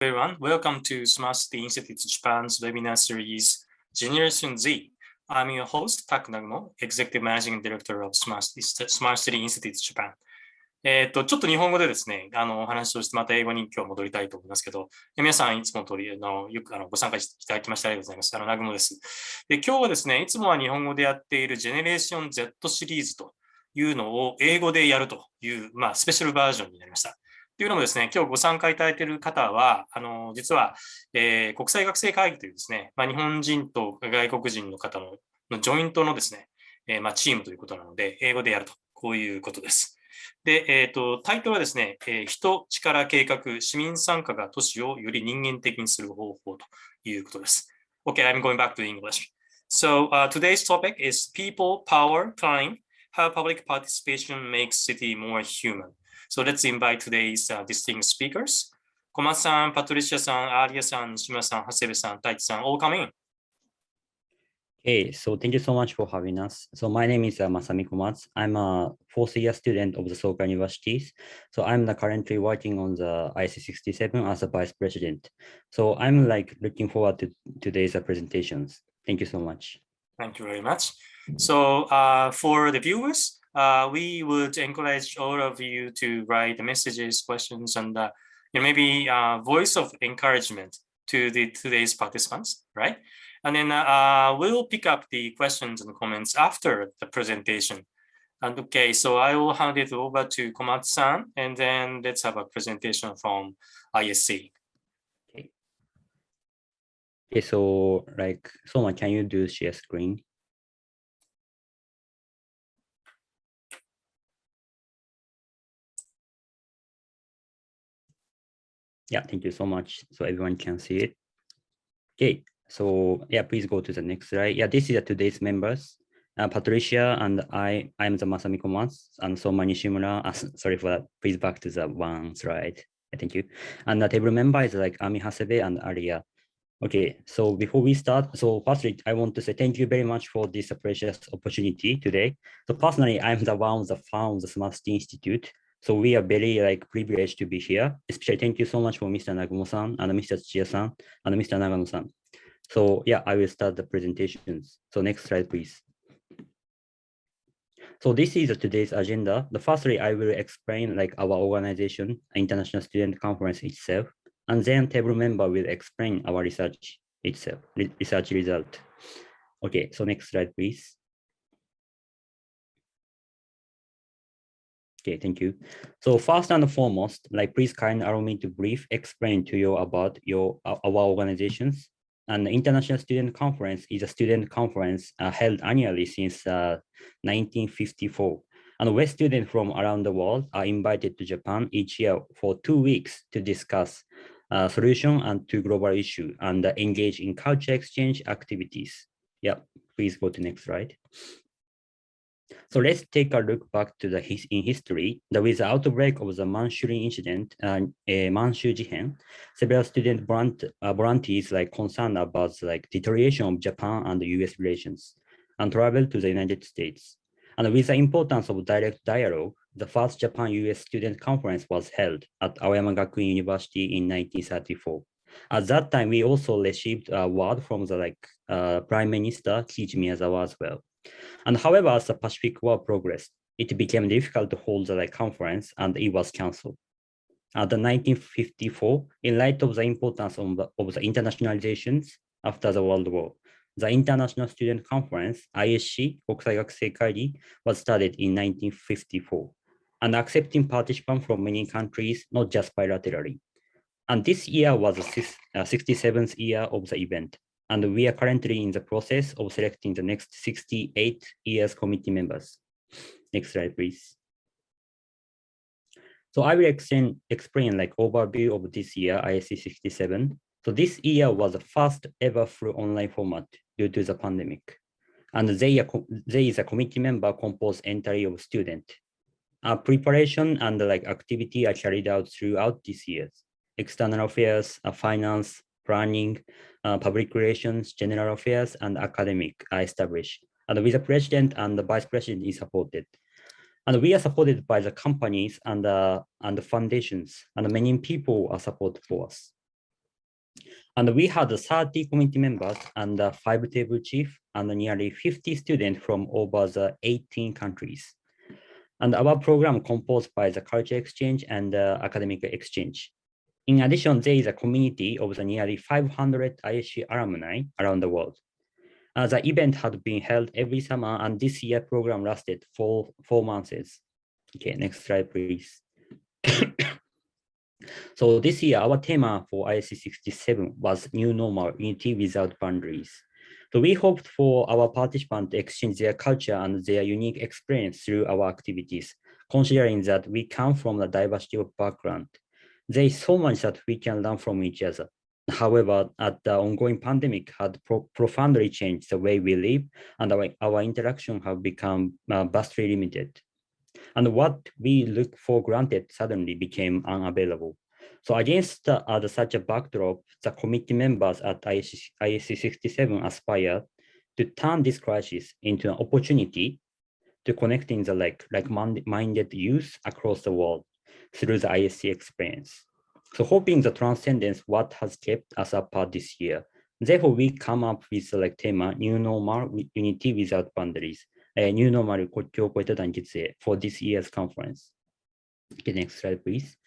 Everyone, welcome to Smart City Institute Japan's webinar series, Generation Z. I'm your host, Tak Nagumo, Executive Managing Director of Smart City Institute Japan. ちょっと日本語でですね、お話をして、また英語に今日戻りたいと思いますけど、皆さんいつもの通り、よくご参加いただきましてありがとうございます。ナグモです。で、今日はですね、いつもは日本語でやっているジェネレーション Z シリーズというのを英語でやるという、スペシャルバージョンになりました。というのもですね、今日ご参加いただいている方は、実は、国際学生会議というですね、日本人と外国人の方のジョイントのですね、チームということなので、英語でやると、こういうことです。で、タイトルはですね、人、力、計画、市民参加が都市をより人間的にする方法ということです。Okay, I'm going back to English. So, today's topic is people, power, time, how public participation makes city more human.So let's invite today's distinguished speakers. 小松さん、パトリシアさん、アリアさん、西村さん、長谷部さん、太一さん、all come in. Okay, so thank you so much for having us. So my name is Masami Komatsu. I'm a fourth year student of the Soka Universities. So I'm currently working on the IC67 as a vice president. So I'm looking forward to today's presentations. Thank you so much. Thank you very much. So for the viewers,we would encourage all of you to write the messages, questions, and maybe voice of encouragement to today's participants, right? And then we'll pick up the questions and comments after the presentation. And okay, so I will hand it over to Komatsu-san, and then let's have a presentation from ISC. Okay, so Soma, can you do share screen? Yeah, thank you so much. So everyone can see it. Okay, so yeah, please go to the next slide. Yeah, this is today's members. Patricia and I'm the Masami Komatsu, and Soma Nishimura. Sorry for that. Please back to the one slide. Thank you. And the table member is Ami Hasebe and Aliya. Okay, so before we start, so firstly, I want to say thank you very much for this precious opportunity today. So personally, I'm the one that found the Smart City Institute. So we are very privileged to be here. Especially thank you so much for Mr. Nagumo-san and Mr. Tsuchiya-san and Mr. Nagano-san. So yeah, I will start the presentations. So next slide, please. So this is today's agenda. Firstly, I will explain our organization, International Student Conference itself, and then table member will explain our research itself, research result. Okay, so next slide, please. Okay, thank you. So first and foremost, please kindly allow me to brief explain to you about our organizations. And the International Student Conference is a student conference held annually since 1954. And West students from around the world are invited to Japan each year for 2 weeks to discuss solution and to global issue and engage in culture exchange activities. Yeah, please go to next slide. So let's take a look back to in history. With the outbreak of the Manchurian incident and Manchu Jihen, several student volunteers concerned about deterioration of Japan and the US relations and traveled to the United States. And with the importance of direct dialogue, the first Japan-US student conference was held at Aoyama Gakuin University in 1934. At that time, we also received a word from the Prime Minister Kiichi Miyazawa as well. And however, as the Pacific War progressed, it became difficult to hold the conference and it was cancelled. At the 1954, in light of the importance of the internationalizations after the World War, the International Student Conference, ISC, 国際学生会議, was started in 1954, and accepting participants from many countries, not just bilaterally. And this year was the 67th year of the event. And we are currently in the process of selecting the next 68 years committee members. Next slide, please. So I will explain overview of this year, ISC 67. So this year was the first ever full online format due to the pandemic. And there is a committee member composed entirely of students. Preparation and activity are carried out throughout this year. External affairs, finance, planning, public relations, general affairs, and academic are established. And with the president and the vice president is supported. And we are supported by the companies and the foundations, and many people are supported for us. And we had 30 committee members and 5 table chiefs and nearly 50 students from over the 18 countries. And our program composed by the culture exchange and academic exchange. In addition, there is a community of the nearly 500 ISC alumni around the world. The event had been held every summer, and this year program lasted for 4 months. Okay, next slide, please. So this year, our theme for ISC 67 was New Normal, Unity Without Boundaries. So we hoped for our participants to exchange their culture and their unique experience through our activities, considering that we come from a diversity of background. There is so much that we can learn from each other. However, the ongoing pandemic had profoundly changed the way we live, and our interaction have become vastly limited. And what we look for granted suddenly became unavailable. So against such a backdrop, the committee members at ISC 67 aspire to turn this crisis into an opportunity to connecting the like-minded youth across the world through the ISC experience. So hoping the transcendence what has kept us apart this year. Therefore, we come up with the theme, New Normal, Unity Without Boundaries. New Normal 国境を超えた団結へ for this year's conference. Okay, next slide, please.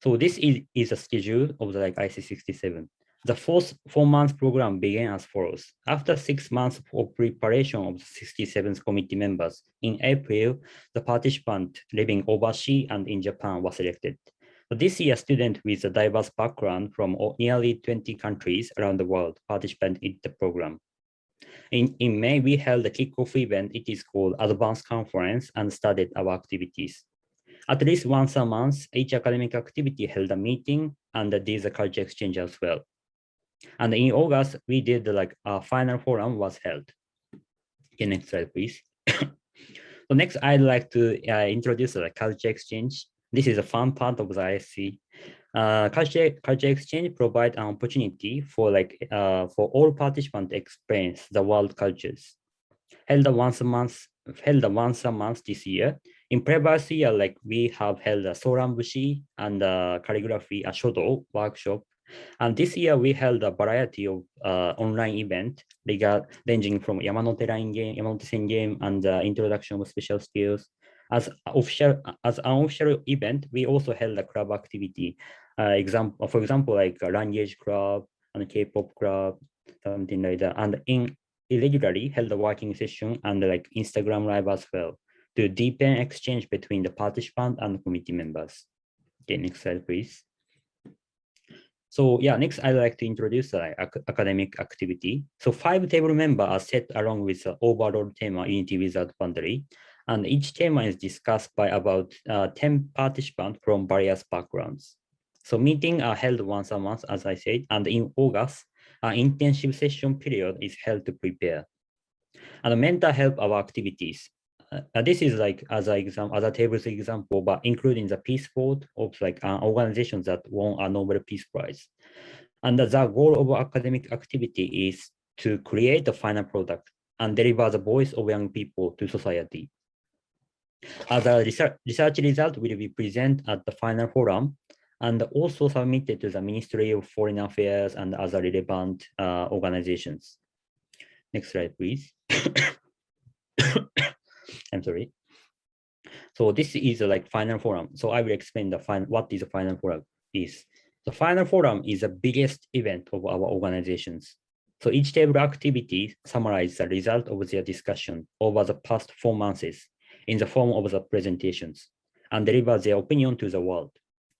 So this is a schedule of the IC67. The 4-month program began as follows. After 6 months of preparation of the 67th committee members, in April, the participant living overseas and in Japan was selected. This year, students with a diverse background from nearly 20 countries around the world participated in the program. In May, we held a kickoff event. It is called Advanced Conference and started our activities. At least once a month, each academic activity held a meeting and did a culture exchange as well. And in August, we did a final forum was held. Okay, next slide, please. So next, I'd like to introduce the culture exchange. This is a fun part of the ISC. Culture exchange provides an opportunity for all participants to experience the world cultures. Held once a month this year. In previous year, we have held a sorambushi and calligraphy, a shodo workshop. And this year we held a variety of online events ranging from Yamanote game and introduction of special skills. As an official event, we also held a club activity. For example, like a language club and a K-pop club, something like that. And irregularly held a working session and Instagram live as well to deepen exchange between the participant and the committee members. Okay, next slide, please. So yeah, next I'd like to introduce academic activity. So 5 table members are set along with the overall theme, Unity Without Boundary. And each theme is discussed by about 10 participants from various backgrounds. So meetings are held once a month, as I said, and in August, an intensive session period is held to prepare. And mentor help our activities. This is as a table's example, but including the Peace Board of organizations that won a Nobel Peace Prize. And the goal of academic activity is to create the final product and deliver the voice of young people to society. As a research result will be presented at the final forum and also submitted to the Ministry of Foreign Affairs and other relevant organizations. Next slide, please. I'm sorry. So this is final forum. So I will explain what is the final forum is. The final forum is the biggest event of our organizations. So each table activity summarizes the result of their discussion over the past 4 months in the form of the presentations and deliver their opinion to the world.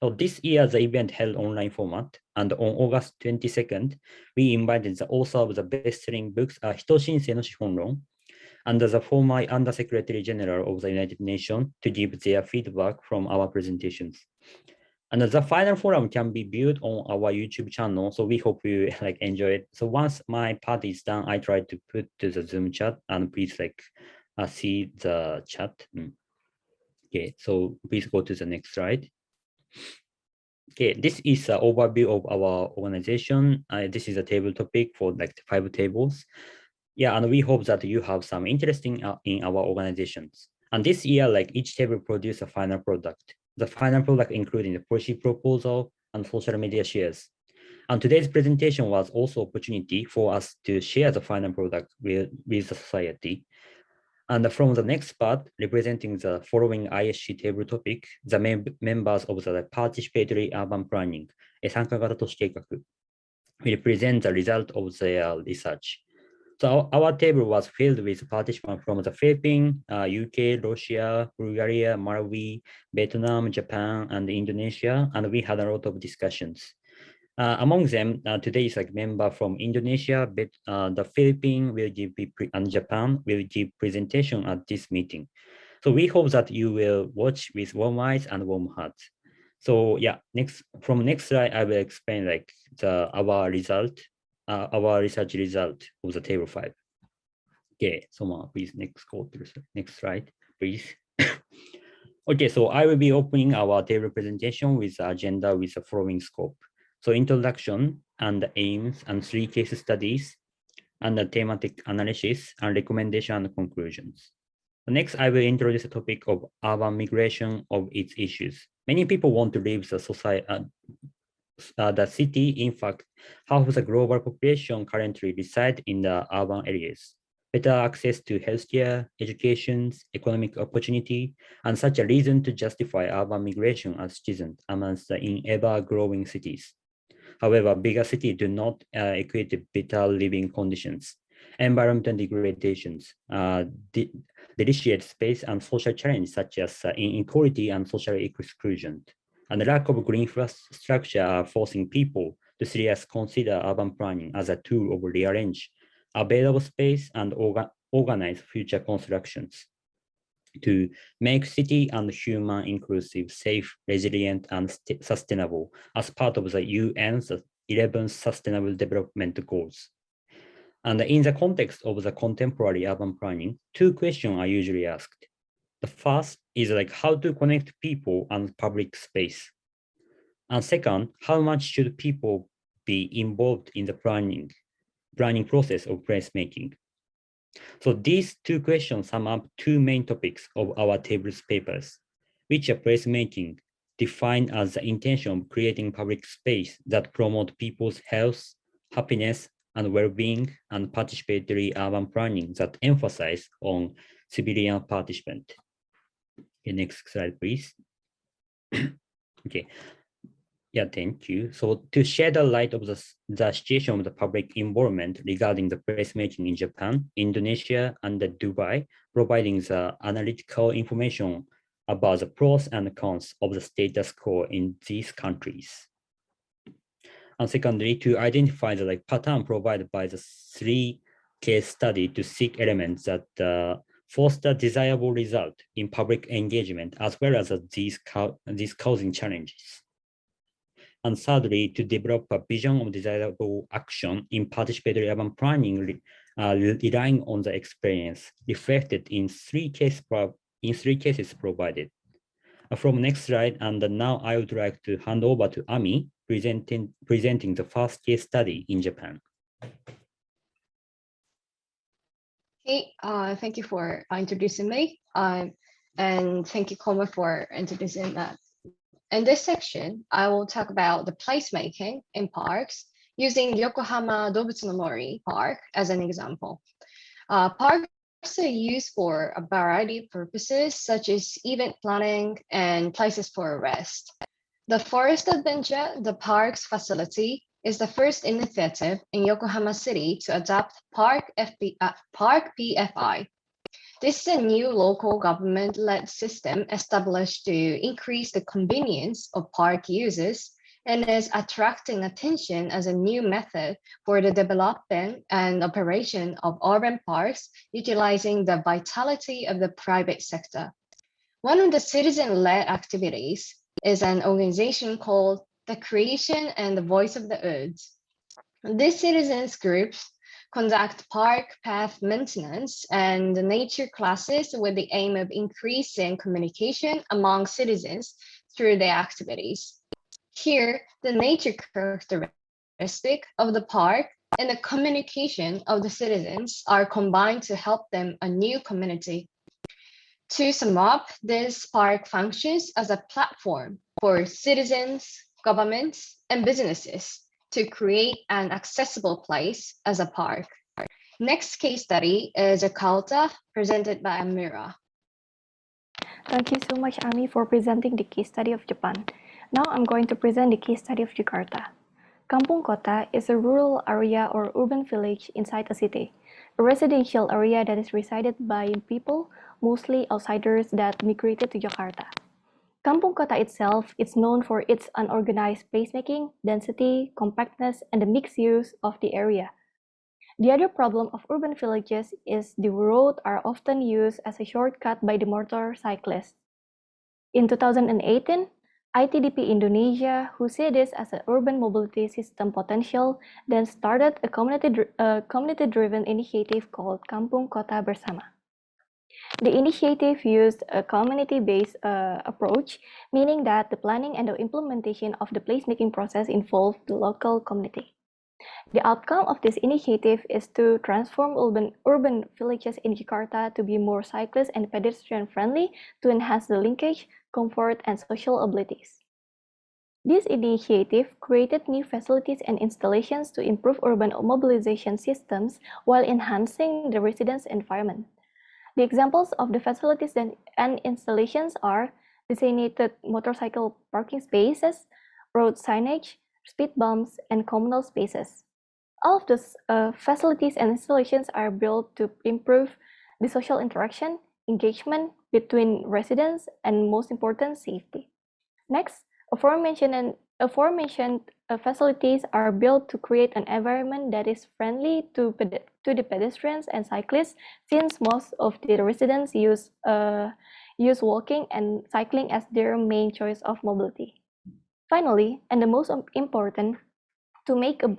So this year, the event held online format, and on August 22nd, we invited the author of the best-selling books, 人申請の資本論, and the former Undersecretary General of the United Nations to give their feedback from our presentations. And the final forum can be viewed on our YouTube channel, so we hope you enjoy it. So once my part is done, I try to put to the Zoom chat, and please see the chat. Okay, so please go to the next slide. Okay, this is an overview of our organization. This is a table topic for 5 tables. Yeah, and we hope that you have some interest in our organizations. And this year, each table produce a final product. The final product including the policy proposal and social media shares. And today's presentation was also an opportunity for us to share the final product with the society. And from the next part, representing the following ISC table topic, the members of the participatory urban planning, 参加型都市計画, will present the result of their research. So our table was filled with participants from the Philippines, UK, Russia, Bulgaria, Malawi, Vietnam, Japan, and Indonesia, and we had a lot of discussions. Among them, today is a member from Indonesia, but the Philippines will give and Japan will give presentation at this meeting. So we hope that you will watch with warm eyes and warm hearts. So yeah, next slide, I will explain like our research result of the table 5. Okay, so please go to the next slide, please. Okay, so I will be opening our table presentation with the agenda with the following scope. So introduction and the aims and 3 case studies and the thematic analysis and recommendation and conclusions. Next, I will introduce the topic of urban migration of its issues. Many people want to leave the city. In fact, half of the global population currently reside in the urban areas. Better access to healthcare, education, economic opportunity, and such a reason to justify urban migration as citizens amongst the in ever-growing cities. However, bigger cities do not equate to better living conditions. Environmental degradations, deliciate space and social challenges such as inequality and social exclusion. And the lack of green infrastructure are forcing people to seriously consider urban planning as a tool of rearrange available space and organize future constructions to make city and human inclusive, safe, resilient, and sustainable as part of the UN's 11 Sustainable Development Goals. And in the context of the contemporary urban planning, 2 questions are usually asked. The first is like how to connect people and public space. And second, how much should people be involved in the planning process of placemaking? So these 2 questions sum up 2 main topics of our table's papers, which are placemaking, defined as the intention of creating public space that promote people's health, happiness, and well-being, and participatory urban planning that emphasize on civilian participant. Okay, next slide, please. Okay. Yeah, thank you. So to shed the light of the situation of the public involvement regarding the placemaking in Japan, Indonesia, and Dubai, providing the analytical information about the pros and cons of the status quo in these countries. And secondly, to identify the pattern provided by the 3 case study to seek elements that foster desirable result in public engagement, as well as these causing challenges. And thirdly, to develop a vision of desirable action in participatory urban planning, relying on the experience reflected in 3 cases provided. From next slide, and now I would like to hand over to Ami, presenting the first case study in Japan. Okay, thank you for introducing me, and thank you, Calma, for introducing that. In this section, I will talk about the placemaking in parks using Yokohama Dobutsunomori Park as an example. Parks are used for a variety of purposes, such as event planning and places for rest. The Forest Adventure, the park's facility, is the first initiative in Yokohama City to adopt Park PFI. This is a new local government-led system established to increase the convenience of park users and is attracting attention as a new method for the development and operation of urban parks, utilizing the vitality of the private sector. One of the citizen-led activities is an organization called the Creation and the Voice of the Earth. These citizens groups conduct park path maintenance and nature classes with the aim of increasing communication among citizens through their activities. Here, the nature characteristic of the park and the communication of the citizens are combined to help them a new community. To sum up, this park functions as a platform for citizens, governments, and businesses to create an accessible place as a park. Next case study is Jakarta, presented by Amyra. Thank you so much, Ami, for presenting the case study of Japan. Now I'm going to present the case study of Jakarta. Kampung Kota is a rural area or urban village inside a city, a residential area that is resided by people, mostly outsiders that migrated to Jakarta. Kampung Kota itself is known for its unorganized placemaking, density, compactness, and the mixed use of the area. The other problem of urban villages is the roads are often used as a shortcut by the motorcyclists. In 2018, ITDP Indonesia, who see this as an urban mobility system potential, then started a community-driven initiative called Kampung Kota Bersama. The initiative used a community-based approach, meaning that the planning and the implementation of the placemaking process involved the local community. The outcome of this initiative is to transform urban villages in Jakarta to be more cyclist and pedestrian-friendly to enhance the linkage, comfort, and social abilities. This initiative created new facilities and installations to improve urban mobilization systems while enhancing the residents' environment. The examples of the facilities and installations are designated motorcycle parking spaces, road signage, speed bumps, and communal spaces. All of those facilities and installations are built to improve the social interaction, engagement between residents, and most important, safety. Next, aforementioned facilities are built to create an environment that is friendly to the pedestrians and cyclists, since most of the residents use walking and cycling as their main choice of mobility. Finally, and the most important, to make a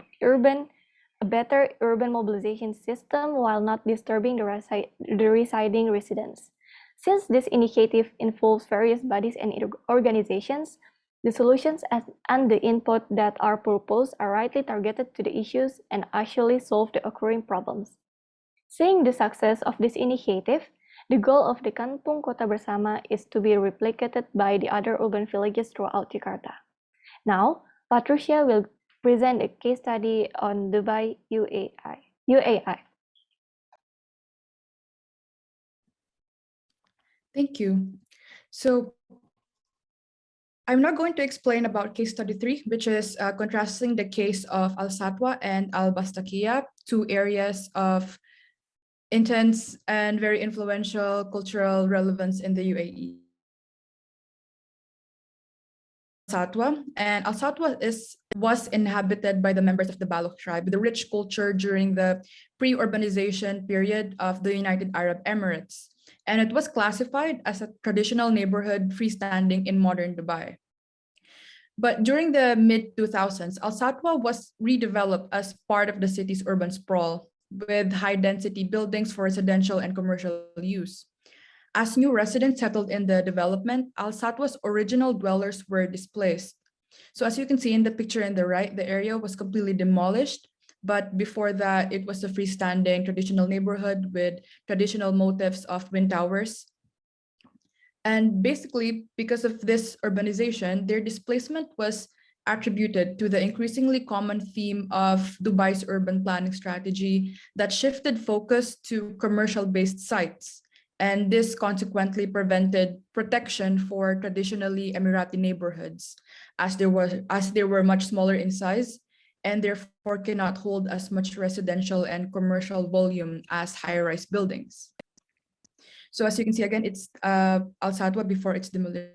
better urban mobilization system while not disturbing the residing residents. Since this initiative involves various bodies and organizations, the solutions and the input that are proposed are rightly targeted to the issues and actually solve the occurring problems. Seeing the success of this initiative, the goal of the Kampung Kota Bersama is to be replicated by the other urban villages throughout Jakarta. Now, Patricia will present a case study on Dubai, UAE. Thank you. So I'm now going to explain about case study 3, which is contrasting the case of Al Satwa and Al Bastakia, two areas of intense and very influential cultural relevance in the UAE. Satwa, and Al Satwa was inhabited by the members of the Baloch tribe with a rich culture during the pre-urbanization period of the United Arab Emirates, and it was classified as a traditional neighborhood freestanding in modern Dubai. But during the mid-2000s, Al Satwa was redeveloped as part of the city's urban sprawl with high-density buildings for residential and commercial use. As new residents settled in the development, Al Satwa's original dwellers were displaced. So as you can see in the picture on the right, the area was completely demolished. But before that, it was a freestanding traditional neighborhood with traditional motifs of wind towers. And basically, because of this urbanization, their displacement was attributed to the increasingly common theme of Dubai's urban planning strategy that shifted focus to commercial-based sites. And this consequently prevented protection for traditionally Emirati neighborhoods, as they were much smaller in size and therefore cannot hold as much residential and commercial volume as high-rise buildings. So as you can see again, it's Al Satwa before its demolition.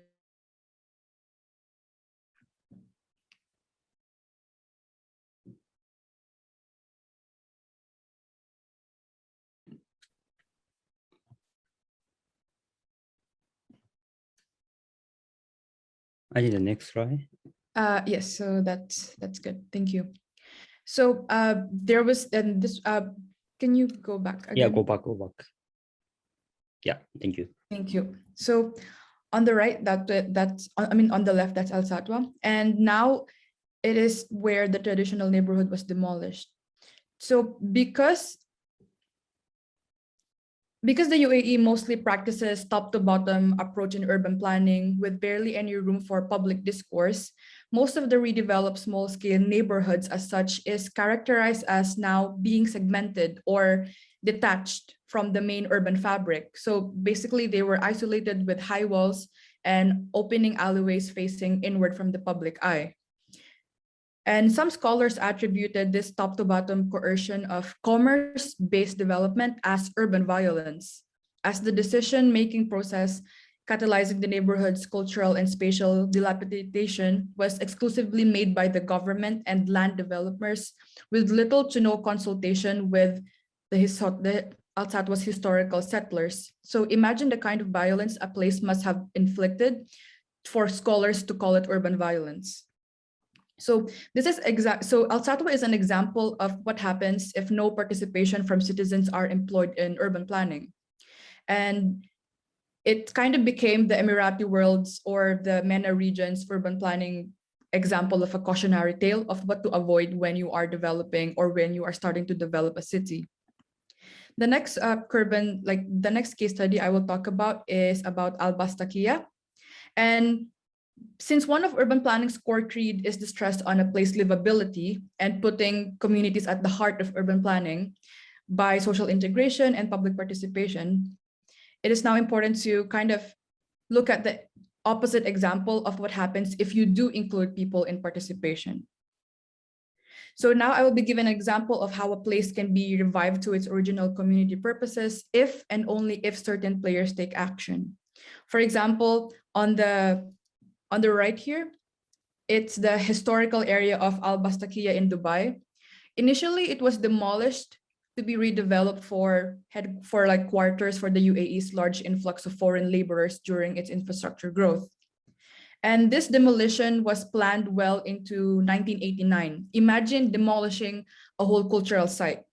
I need the next slide. Yes, so that's good. Thank you. So there was then this. Can you go back again? Yeah, go back. Yeah, thank you. Thank you. So on the right, on the left, that's Al Satwa, and now it is where the traditional neighborhood was demolished. So because Because the UAE mostly practices top-to-bottom approach in urban planning with barely any room for public discourse, most of the redeveloped small-scale neighborhoods as such is characterized as now being segmented or detached from the main urban fabric. So basically they were isolated with high walls and opening alleyways facing inward from the public eye. And some scholars attributed this top-to-bottom coercion of commerce-based development as urban violence, as the decision-making process catalyzing the neighborhood's cultural and spatial dilapidation was exclusively made by the government and land developers with little to no consultation with the Al Satwa's historical settlers. So imagine the kind of violence a place must have inflicted for scholars to call it urban violence. So Al Satwa is an example of what happens if no participation from citizens are employed in urban planning. And it kind of became the Emirati world's or the MENA region's urban planning example of a cautionary tale of what to avoid when you are developing or when you are starting to develop a city. The next the next case study I will talk about is about Al-Bastakiya. And since one of urban planning's core creed is the stress on a place livability and putting communities at the heart of urban planning by social integration and public participation, it is now important to kind of look at the opposite example of what happens if you do include people in participation. So now I will be given an example of how a place can be revived to its original community purposes if and only if certain players take action. For example, on the right here, it's the historical area of Al-Bastakiya in Dubai. Initially, it was demolished to be redeveloped for quarters for the UAE's large influx of foreign laborers during its infrastructure growth. And this demolition was planned well into 1989. Imagine demolishing a whole cultural site.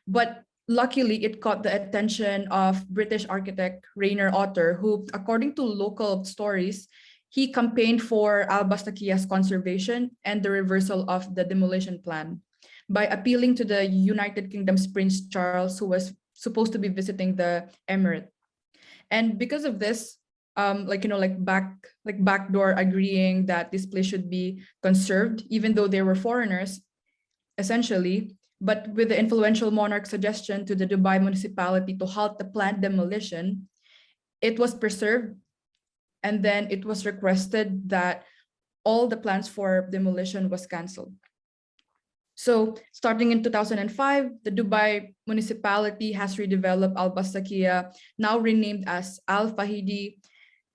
But luckily, it caught the attention of British architect Rainer Otter, who, according to local stories, he campaigned for Al-Bastakiya's conservation and the reversal of the demolition plan by appealing to the United Kingdom's Prince Charles, who was supposed to be visiting the emirate. And because of this, backdoor agreeing that this place should be conserved, even though they were foreigners, essentially, but with the influential monarch's suggestion to the Dubai municipality to halt the planned demolition, it was preserved. And then it was requested that all the plans for demolition was canceled. So starting in 2005, the Dubai municipality has redeveloped Al-Bastakiya, now renamed as Al-Fahidi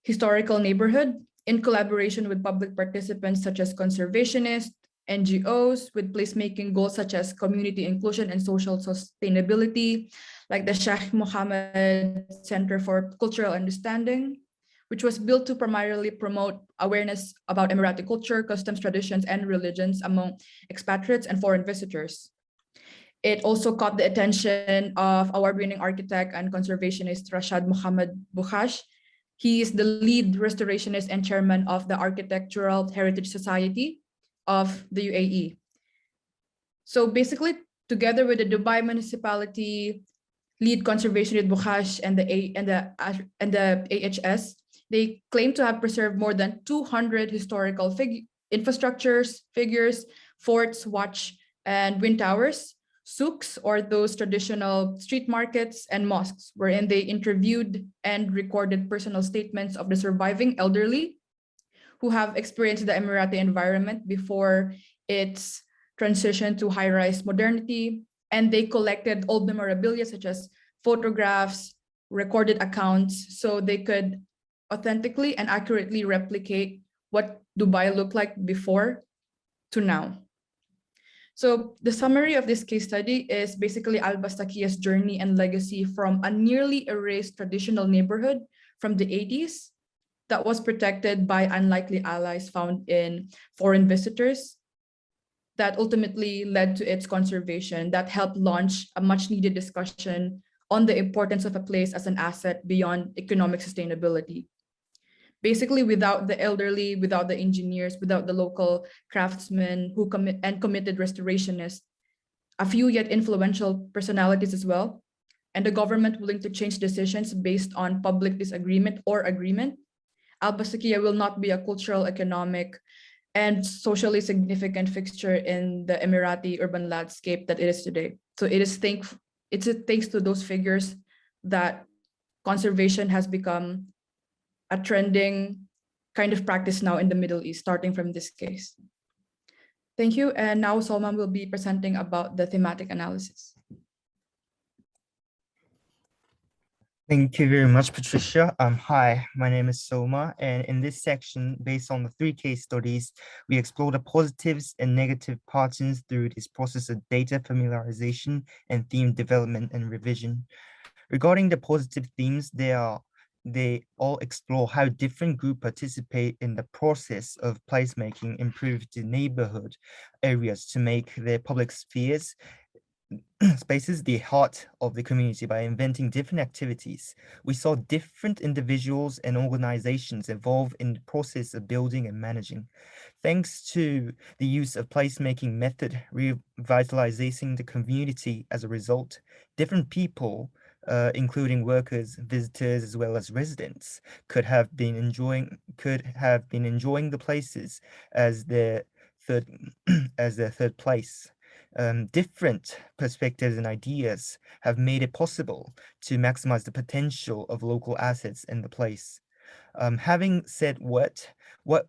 Historical Neighborhood, in collaboration with public participants such as conservationists, NGOs, with placemaking goals such as community inclusion and social sustainability, like the Sheikh Mohammed Center for Cultural Understanding, which was built to primarily promote awareness about Emirati culture, customs, traditions, and religions among expatriates and foreign visitors. It also caught the attention of award-winning architect and conservationist Rashad Mohammed Bukhash. He is the lead restorationist and chairman of the Architectural Heritage Society of the UAE. So basically, together with the Dubai municipality, lead conservationist Bukhash and the AHS, they claim to have preserved more than 200 historical infrastructures, figures, forts, watch, and wind towers, souks, or those traditional street markets, and mosques, wherein they interviewed and recorded personal statements of the surviving elderly who have experienced the Emirati environment before its transition to high-rise modernity. And they collected old memorabilia such as photographs, recorded accounts, so they could authentically and accurately replicate what Dubai looked like before to now. So the summary of this case study is basically Al-Bastakiya's journey and legacy from a nearly erased traditional neighborhood from the 80s that was protected by unlikely allies found in foreign visitors, that ultimately led to its conservation, that helped launch a much needed discussion on the importance of a place as an asset beyond economic sustainability. Basically, without the elderly, without the engineers, without the local craftsmen who committed restorationists, a few yet influential personalities as well, and the government willing to change decisions based on public disagreement or agreement, Al-Basakia will not be a cultural, economic, and socially significant fixture in the Emirati urban landscape that it is today. So it's thanks to those figures that conservation has become a trending kind of practice now in the Middle East, starting from this case. Thank you. And now Salman will be presenting about the thematic analysis. Thank you very much, Patricia. Hi, my name is Soma, and in this section, based on the 3 case studies, we explore the positives and negative patterns through this process of data familiarization and theme development and revision. Regarding the positive themes, they all explore how different groups participate in the process of placemaking, improve the neighborhood areas to make their public spheres spaces the heart of the community by inventing different activities. We saw different individuals and organizations involved in the process of building and managing. Thanks to the use of placemaking method, revitalizing the community as a result, different people, including workers, visitors, as well as residents, could have been enjoying the places as their third place. Different perspectives and ideas have made it possible to maximize the potential of local assets in the place. Having said what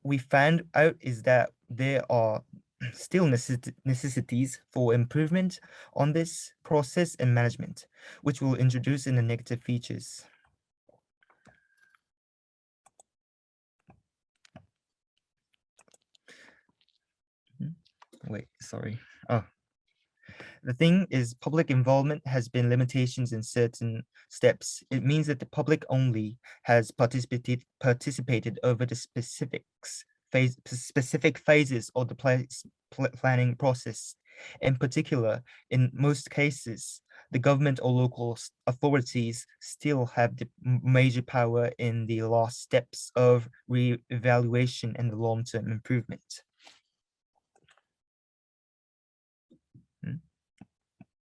we found out is that there are still necessities for improvement on this process and management, which we'll introduce in the negative features. Wait, sorry. Oh. The thing is, public involvement has been limitations in certain steps. It means that the public only has participated over the specific phases of the planning process. In particular, in most cases, the government or local authorities still have the major power in the last steps of re-evaluation and the long-term improvement.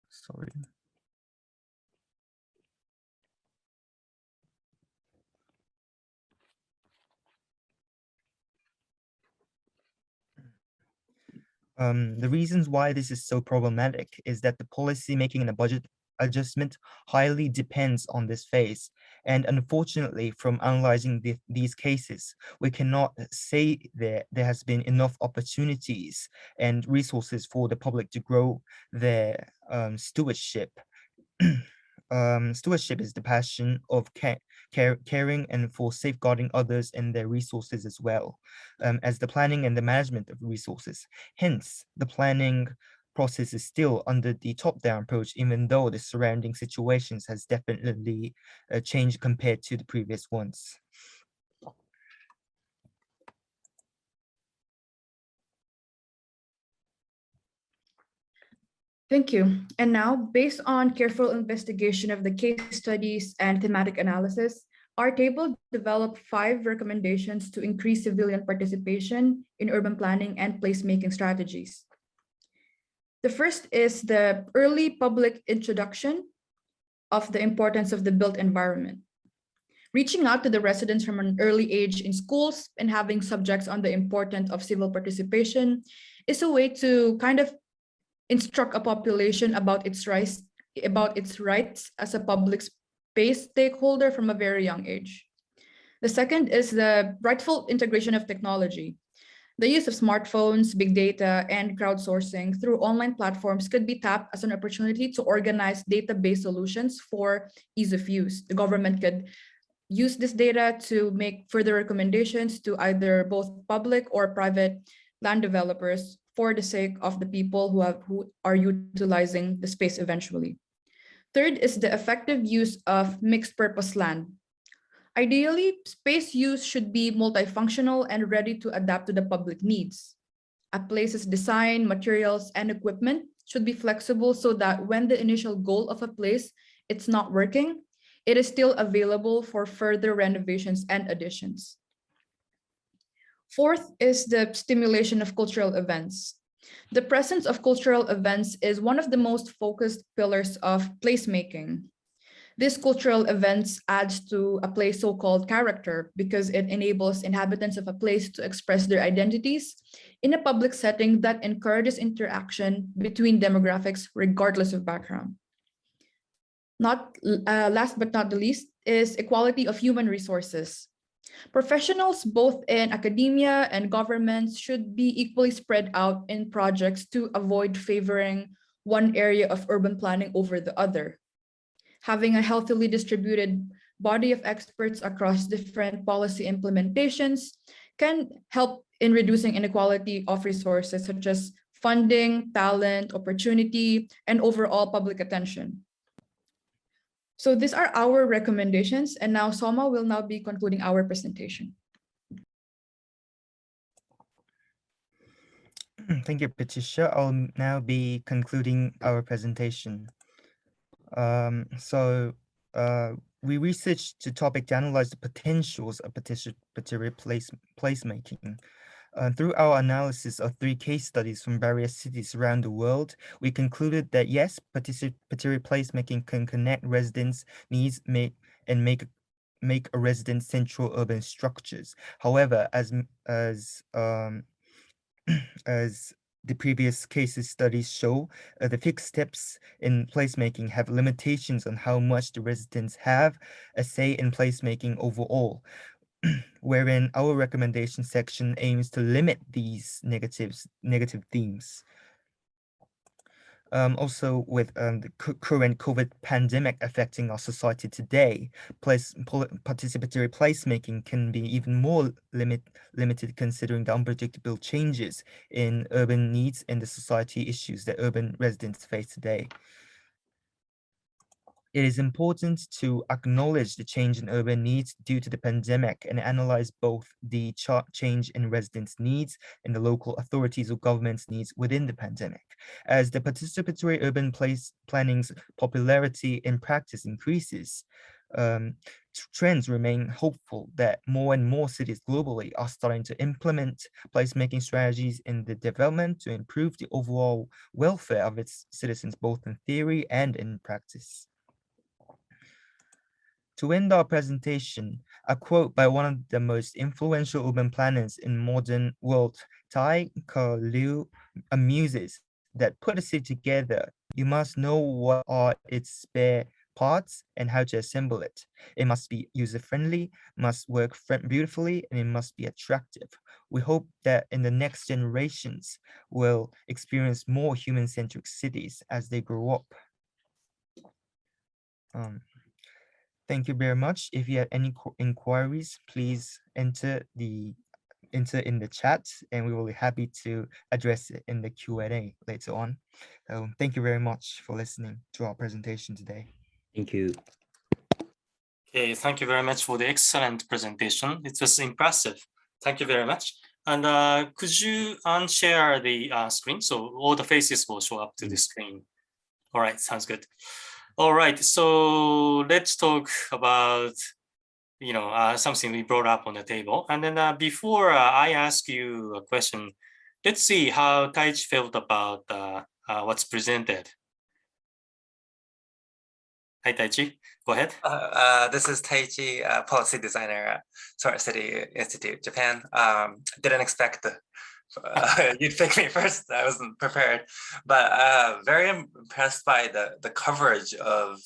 Sorry. The reasons why this is so problematic is that the policy making and the budget adjustment highly depends on this phase. And unfortunately, from analyzing these cases, we cannot say that there has been enough opportunities and resources for the public to grow their stewardship. Stewardship is the passion of caring and for safeguarding others and their resources as well as the planning and the management of resources. Hence, the planning process is still under the top-down approach, even though the surrounding situations has definitely changed compared to the previous ones. Thank you. And now, based on careful investigation of the case studies and thematic analysis, our table developed 5 recommendations to increase civilian participation in urban planning and placemaking strategies. The first is the early public introduction of the importance of the built environment. Reaching out to the residents from an early age in schools and having subjects on the importance of civil participation is a way to kind of instruct a population about its rights as a public space stakeholder from a very young age. The second is the rightful integration of technology. The use of smartphones, big data, and crowdsourcing through online platforms could be tapped as an opportunity to organize data-based solutions for ease of use. The government could use this data to make further recommendations to either both public or private land developers for the sake of the people who are utilizing the space eventually. Third is the effective use of mixed purpose land. Ideally, space use should be multifunctional and ready to adapt to the public needs. A place's design, materials, and equipment should be flexible so that when the initial goal of a place it's not working, it is still available for further renovations and additions. Fourth is the stimulation of cultural events. The presence of cultural events is one of the most focused pillars of placemaking. This cultural events adds to a place so-called character because it enables inhabitants of a place to express their identities in a public setting that encourages interaction between demographics regardless of background. Last but not the least is equality of human resources. Professionals both in academia and governments should be equally spread out in projects to avoid favoring one area of urban planning over the other. Having a healthily distributed body of experts across different policy implementations can help in reducing inequality of resources such as funding, talent, opportunity, and overall public attention. So these are our recommendations, and now Soma will now be concluding our presentation. Thank you, Patricia. I'll now be concluding our presentation. We researched the topic to analyze the potentials of participatory placemaking. Through our analysis of 3 case studies from various cities around the world, we concluded that yes, participatory placemaking can connect residents' needs and make a resident central urban structures. However, as the previous cases studies show, the fixed steps in placemaking have limitations on how much the residents have a say in placemaking overall, wherein our recommendation section aims to limit these negative themes. Also, with the current COVID pandemic affecting our society today, participatory placemaking can be even more limited considering the unpredictable changes in urban needs and the society issues that urban residents face today. It is important to acknowledge the change in urban needs due to the pandemic and analyze both the change in residents' needs and the local authorities or government's needs within the pandemic. As the participatory urban planning's popularity in practice increases, trends remain hopeful that more and more cities globally are starting to implement placemaking strategies in the development to improve the overall welfare of its citizens, both in theory and in practice. To end our presentation, a quote by one of the most influential urban planners in modern world, Tai Ka-liu, amuses that put a city together, you must know what are its spare parts and how to assemble it. It must be user-friendly, must work beautifully, and it must be attractive. We hope that in the next generations will experience more human-centric cities as they grow up. Thank you very much. If you have any inquiries, please enter in the chat, and we will be happy to address it in the Q&A later on. So thank you very much for listening to our presentation today. Thank you. Okay, thank you very much for the excellent presentation. It was impressive. Thank you very much. And could you unshare the screen so all the faces will show up to the screen? All right, sounds good. All right, so let's talk about something we brought up on the table. And then before I ask you a question, let's see how Taichi felt about what's presented. Hi, Taichi, go ahead. This is Taichi, policy designer at Smart City Institute, Japan. Didn't expect you'd pick me first. I wasn't prepared, but very impressed by the coverage of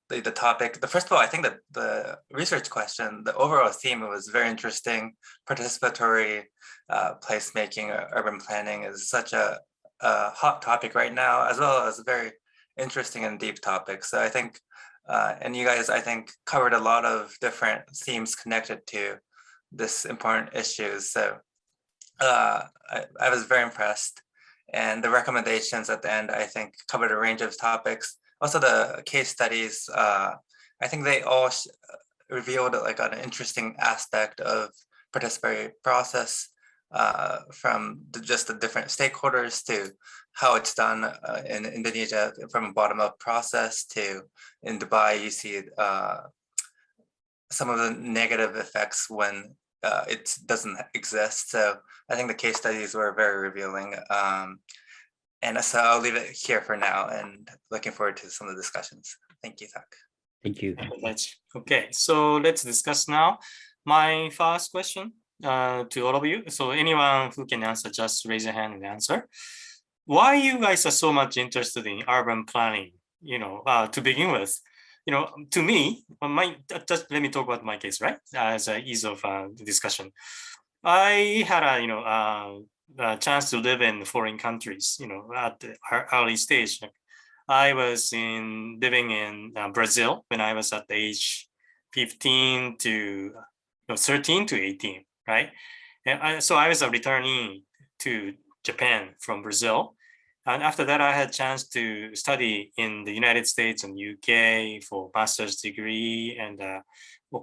the topic. First of all, I think that the research question, the overall theme, was very interesting. Participatory placemaking, urban planning is such a hot topic right now, as well as a very interesting and deep topic. So I think, and you guys, I think, covered a lot of different themes connected to this important issues. So I was very impressed, and the recommendations at the end, I think, covered a range of topics. Also, the case studies, I think they all revealed like an interesting aspect of participatory process, from just the different stakeholders to how it's done in Indonesia from a bottom-up process to in Dubai, you see some of the negative effects when it doesn't exist. So I think the case studies were very revealing. And so I'll leave it here for now and looking forward to some of the discussions. Thank you. Thank you, Tak. Thank you. Okay, so let's discuss now. My first question to all of you. So anyone who can answer, just raise your hand and answer. Why you guys are so much interested in urban planning? To begin with, to me, just let me talk about my case, right? As an ease of discussion. I had a chance to live in foreign countries, at the early stage. I was living in Brazil when I was at the age 13 to 18, right? And so I was a returnee to Japan from Brazil. And after that, I had a chance to study in the United States and UK for master's degree. And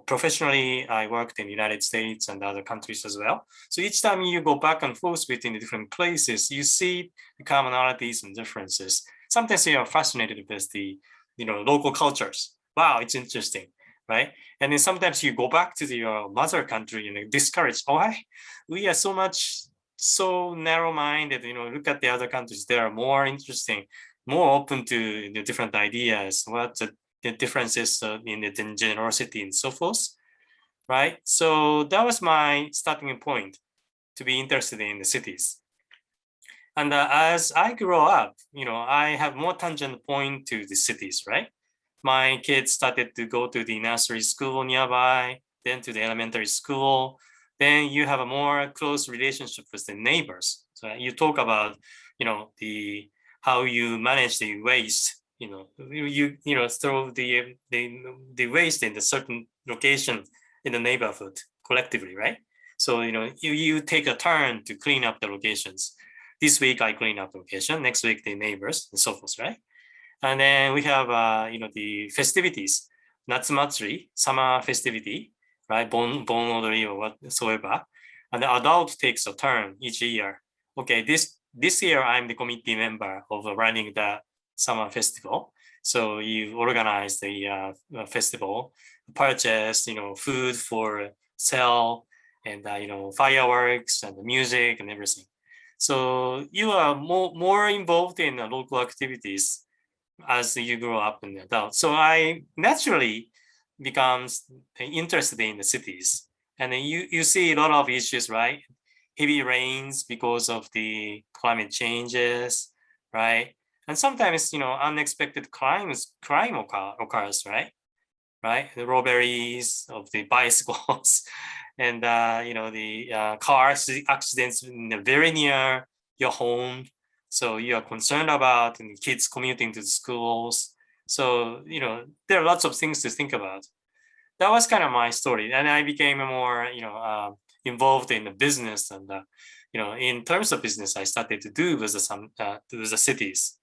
professionally, I worked in the United States and other countries as well. So each time you go back and forth between the different places, you see the commonalities and differences. Sometimes you are fascinated with the local cultures. Wow, it's interesting, right? And then sometimes you go back to your mother country and discouraged. Why? We are so narrow-minded, look at the other countries. They are more interesting, more open to the different ideas, what the differences in the generosity and so forth, right? So that was my starting point to be interested in the cities. And as I grow up, I have more tangent point to the cities, right? My kids started to go to the nursery school nearby, then to the elementary school. Then you have a more close relationship with the neighbors. So you talk about, how you manage the waste, you throw the waste in a certain location in the neighborhood collectively, right? So, you take a turn to clean up the locations. This week I clean up the location, next week the neighbors and so forth, right? And then we have, the festivities, Natsumatsuri, summer festivity, right? Bon odori or whatsoever. And the adult takes a turn each year. Okay, this year I'm the committee member of running the summer festival. So you organize the festival, purchase, food for sale, and fireworks and the music and everything. So you are more involved in local activities as you grow up and adult. So I naturally becomes interested in the cities. And then you see a lot of issues, right? Heavy rains because of the climate changes, right? And sometimes, unexpected crime occurs, right? Right? The robberies of the bicycles and, the car accidents very near your home. So you are concerned about kids commuting to the schools. So, there are lots of things to think about. That was kind of my story. And I became more, involved in the business. And, in terms of business, I started to do with the cities.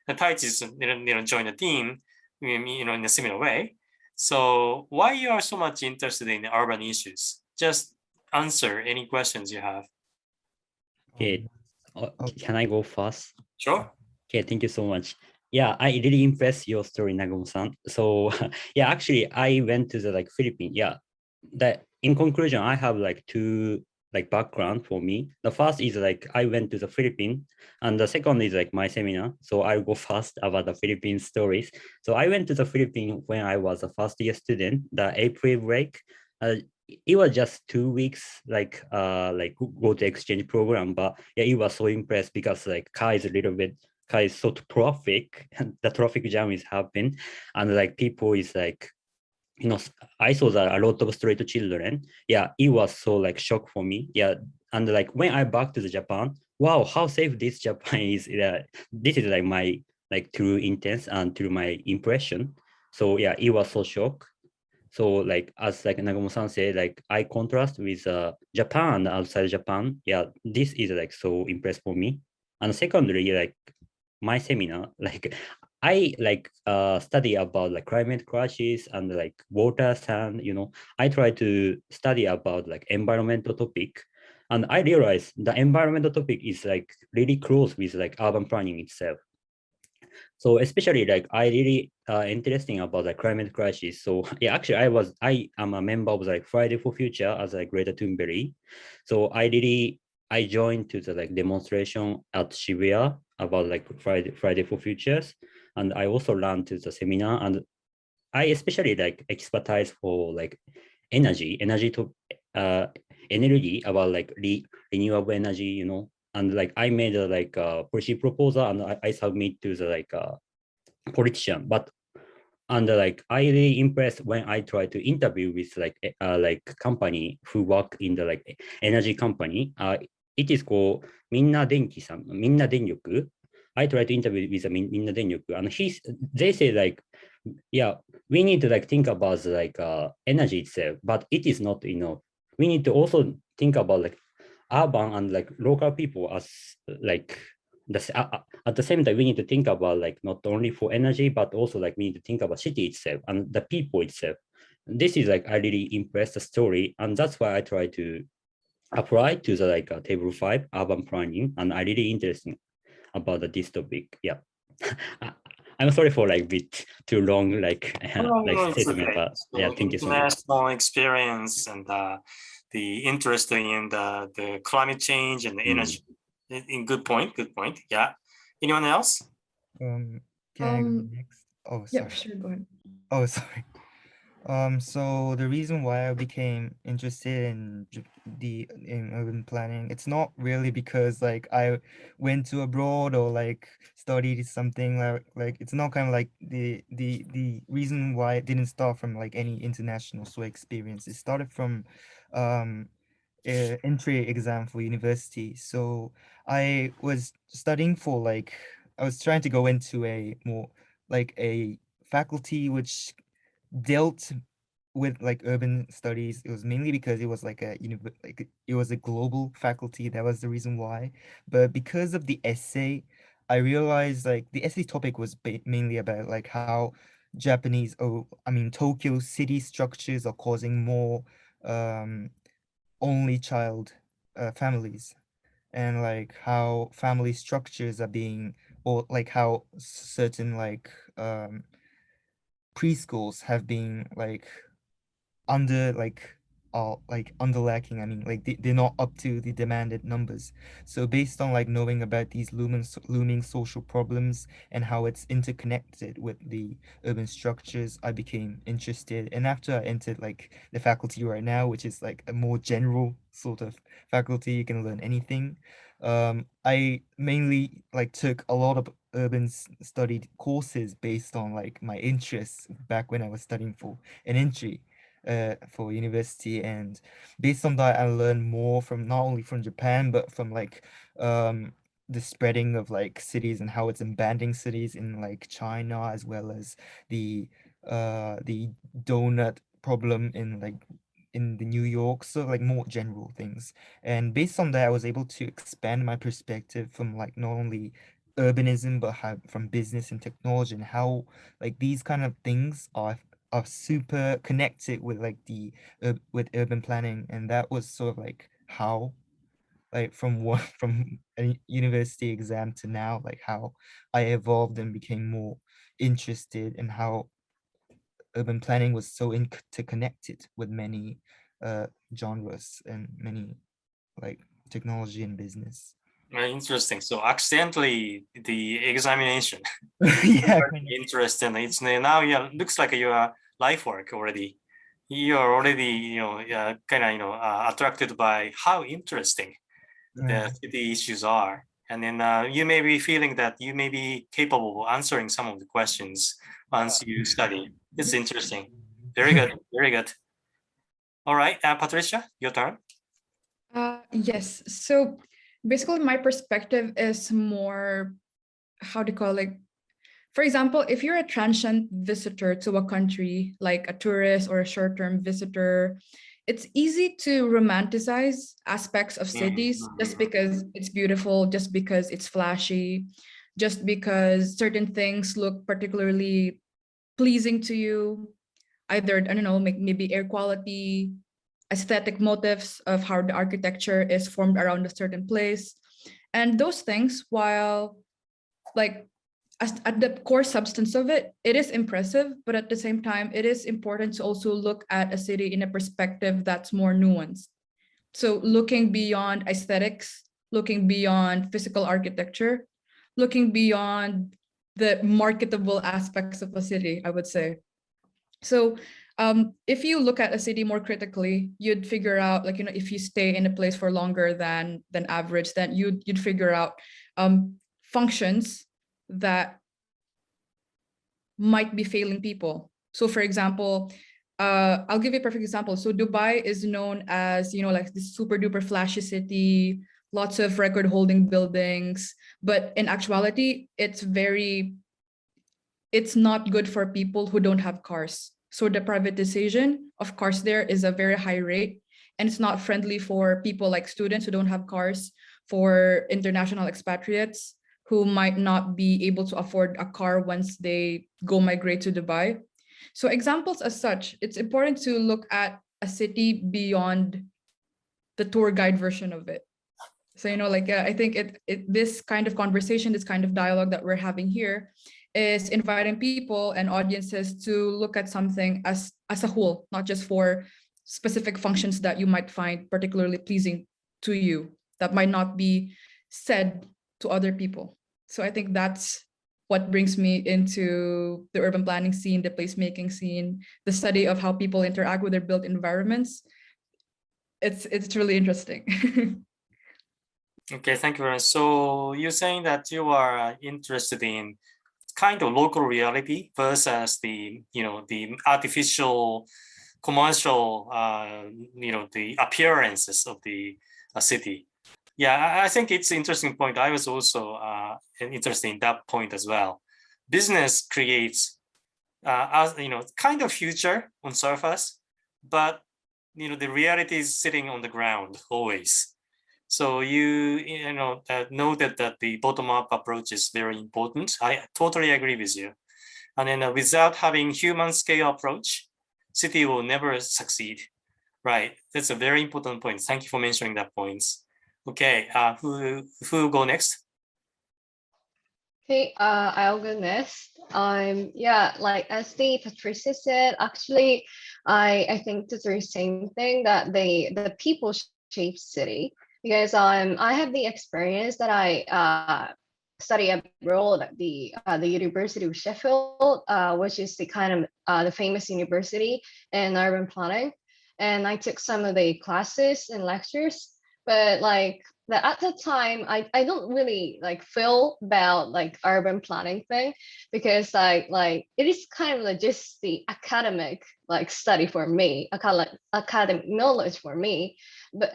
And Taichi, joined the team, in a similar way. So why you are so much interested in urban issues? Just answer any questions you have. Okay. Can I go first? Sure. Okay, thank you so much. Yeah, I really impressed your story, Nagumo-san. So yeah, actually I went to the Philippines. Yeah, that in conclusion, I have two background for me. The first is I went to the Philippines, and the second is my seminar. So I'll go first about the Philippine stories. So I went to the Philippines when I was a first year student, the April break. It was just 2 weeks, go to exchange program, but yeah, it was so impressed because car is so traffic, the traffic jam is happening, and people is I saw that a lot of street children. Yeah, it was so shock for me. Yeah, and when I back to the Japan, wow, how safe this Japan is. This is my true intent and true my impression. So yeah, it was so shock. So as Nagumo-san said, I contrast with Japan and outside Japan. Yeah, this is so impressed for me. And secondly, my seminar, I study about climate crisis and water stand. I try to study about environmental topic, and I realized the environmental topic is really close with urban planning itself. So especially I really interesting about the climate crisis. So yeah, actually I am a member of Friday for Future as Greta Thunberg. So I joined to the demonstration at Shibuya about Friday for Futures, and I also learned to the seminar. And I especially like expertise for like energy to energy about like renewable energy, you know, and like I made a like policy proposal and I submit to the like politician, but and like I really impressed when I try to interview with like company who work in the like energy company. It is called Minna Denryoku. I try to interview with the Minna Denryoku, and they say like, yeah, we need to like think about like energy itself, but it is not enough. We need to also think about like urban and like local people as like at the same time, we need to think about like not only for energy, but also like we need to think about city itself and the people itself. This is like I really impressed the story, and that's why I try to apply to the like table 5 urban planning, and I really interested about this topic. Yeah. I'm sorry for like bit too long like statement, okay. but So yeah, thank you so much. International experience and the interest in the climate change and the energy. Good point. Yeah. Anyone else? Can I go next? Oh, sorry. Yeah, sure, go ahead. Oh, sorry. So the reason why I became interested in urban planning, it's not really because like I went to abroad or like studied something like it's not kind of like the reason why it didn't start from like any international experience. It started from entry exam for university. So I was studying for like I was trying to go into a more like a faculty which dealt with like urban studies. It was mainly because it was like it was a global faculty. That was the reason why. But because of the essay, I realized like the essay topic was mainly about like how Tokyo city structures are causing more only child families, and like how family structures are being, or like how certain like preschools have been like under like underlacking. I mean, like they're not up to the demanded numbers. So based on like knowing about these looming social problems and how it's interconnected with the urban structures, I became interested. And after I entered like the faculty right now, which is like a more general sort of faculty, you can learn anything. I mainly like took a lot of urban studied courses based on like my interests back when I was studying for an entry for university, and based on that I learned more from not only from Japan but from like the spreading of like cities and how it's embedding cities in like China, as well as the donut problem in the New York. So like more general things, and based on that I was able to expand my perspective from like not only urbanism but from business and technology, and how like these kind of things are super connected with like with urban planning. And that was sort of like how like from a university exam to now, like how I evolved and became more interested in how urban planning was so interconnected with many genres and many like technology and business. Very interesting. So accidentally the examination Yeah, interesting. It's now looks like your life work already. You're already kind of attracted by how interesting the issues are, and then you may be feeling that you may be capable of answering some of the questions once you study. It's interesting. Very good. Very good. All right, Patricia, your turn. Yes. So basically, my perspective is more, how do you call it? For example, if you're a transient visitor to a country, like a tourist or a short-term visitor, it's easy to romanticize aspects of cities just because it's beautiful, just because it's flashy, just because certain things look particularly pleasing to you. Either, I don't know, maybe air quality, aesthetic motifs of how the architecture is formed around a certain place. And those things, while like at the core substance of it, it is impressive, but at the same time, it is important to also look at a city in a perspective that's more nuanced. So looking beyond aesthetics, looking beyond physical architecture, looking beyond the marketable aspects of a city, I would say. So if you look at a city more critically, you'd figure out, like, if you stay in a place for longer than average, then you'd figure out functions that might be failing people. So for example, I'll give you a perfect example. So Dubai is known as, like this super duper flashy city, lots of record holding buildings, but in actuality, it's not good for people who don't have cars. So the privatization of cars there is a very high rate, and it's not friendly for people like students who don't have cars, for international expatriates who might not be able to afford a car once they go migrate to Dubai. So examples as such, it's important to look at a city beyond the tour guide version of it. So, I think this kind of conversation, this kind of dialogue that we're having here is inviting people and audiences to look at something as a whole, not just for specific functions that you might find particularly pleasing to you, that might not be said to other people. So I think that's what brings me into the urban planning scene, the placemaking scene, the study of how people interact with their built environments. It's really interesting. Okay, thank you very much. So you're saying that you are interested in kind of local reality versus the artificial commercial the appearances of the city. Yeah, I think it's an interesting point. I was also interested in that point as well. Business creates kind of future on surface, but the reality is sitting on the ground always. So you noted that the bottom-up approach is very important. I totally agree with you. And then without having human scale approach, city will never succeed. Right. That's a very important point. Thank you for mentioning that points. Okay. Who will go next? Okay, I'll go next. Yeah, like as Patricia said, actually, I think it's the same thing, that the people shape city. Because I have the experience that I study abroad at the University of Sheffield, which is the kind of the famous university in urban planning, and I took some of the classes and lectures. But at the time, I don't really feel about urban planning thing, because it is kind of just the academic study for me, academic knowledge for me. But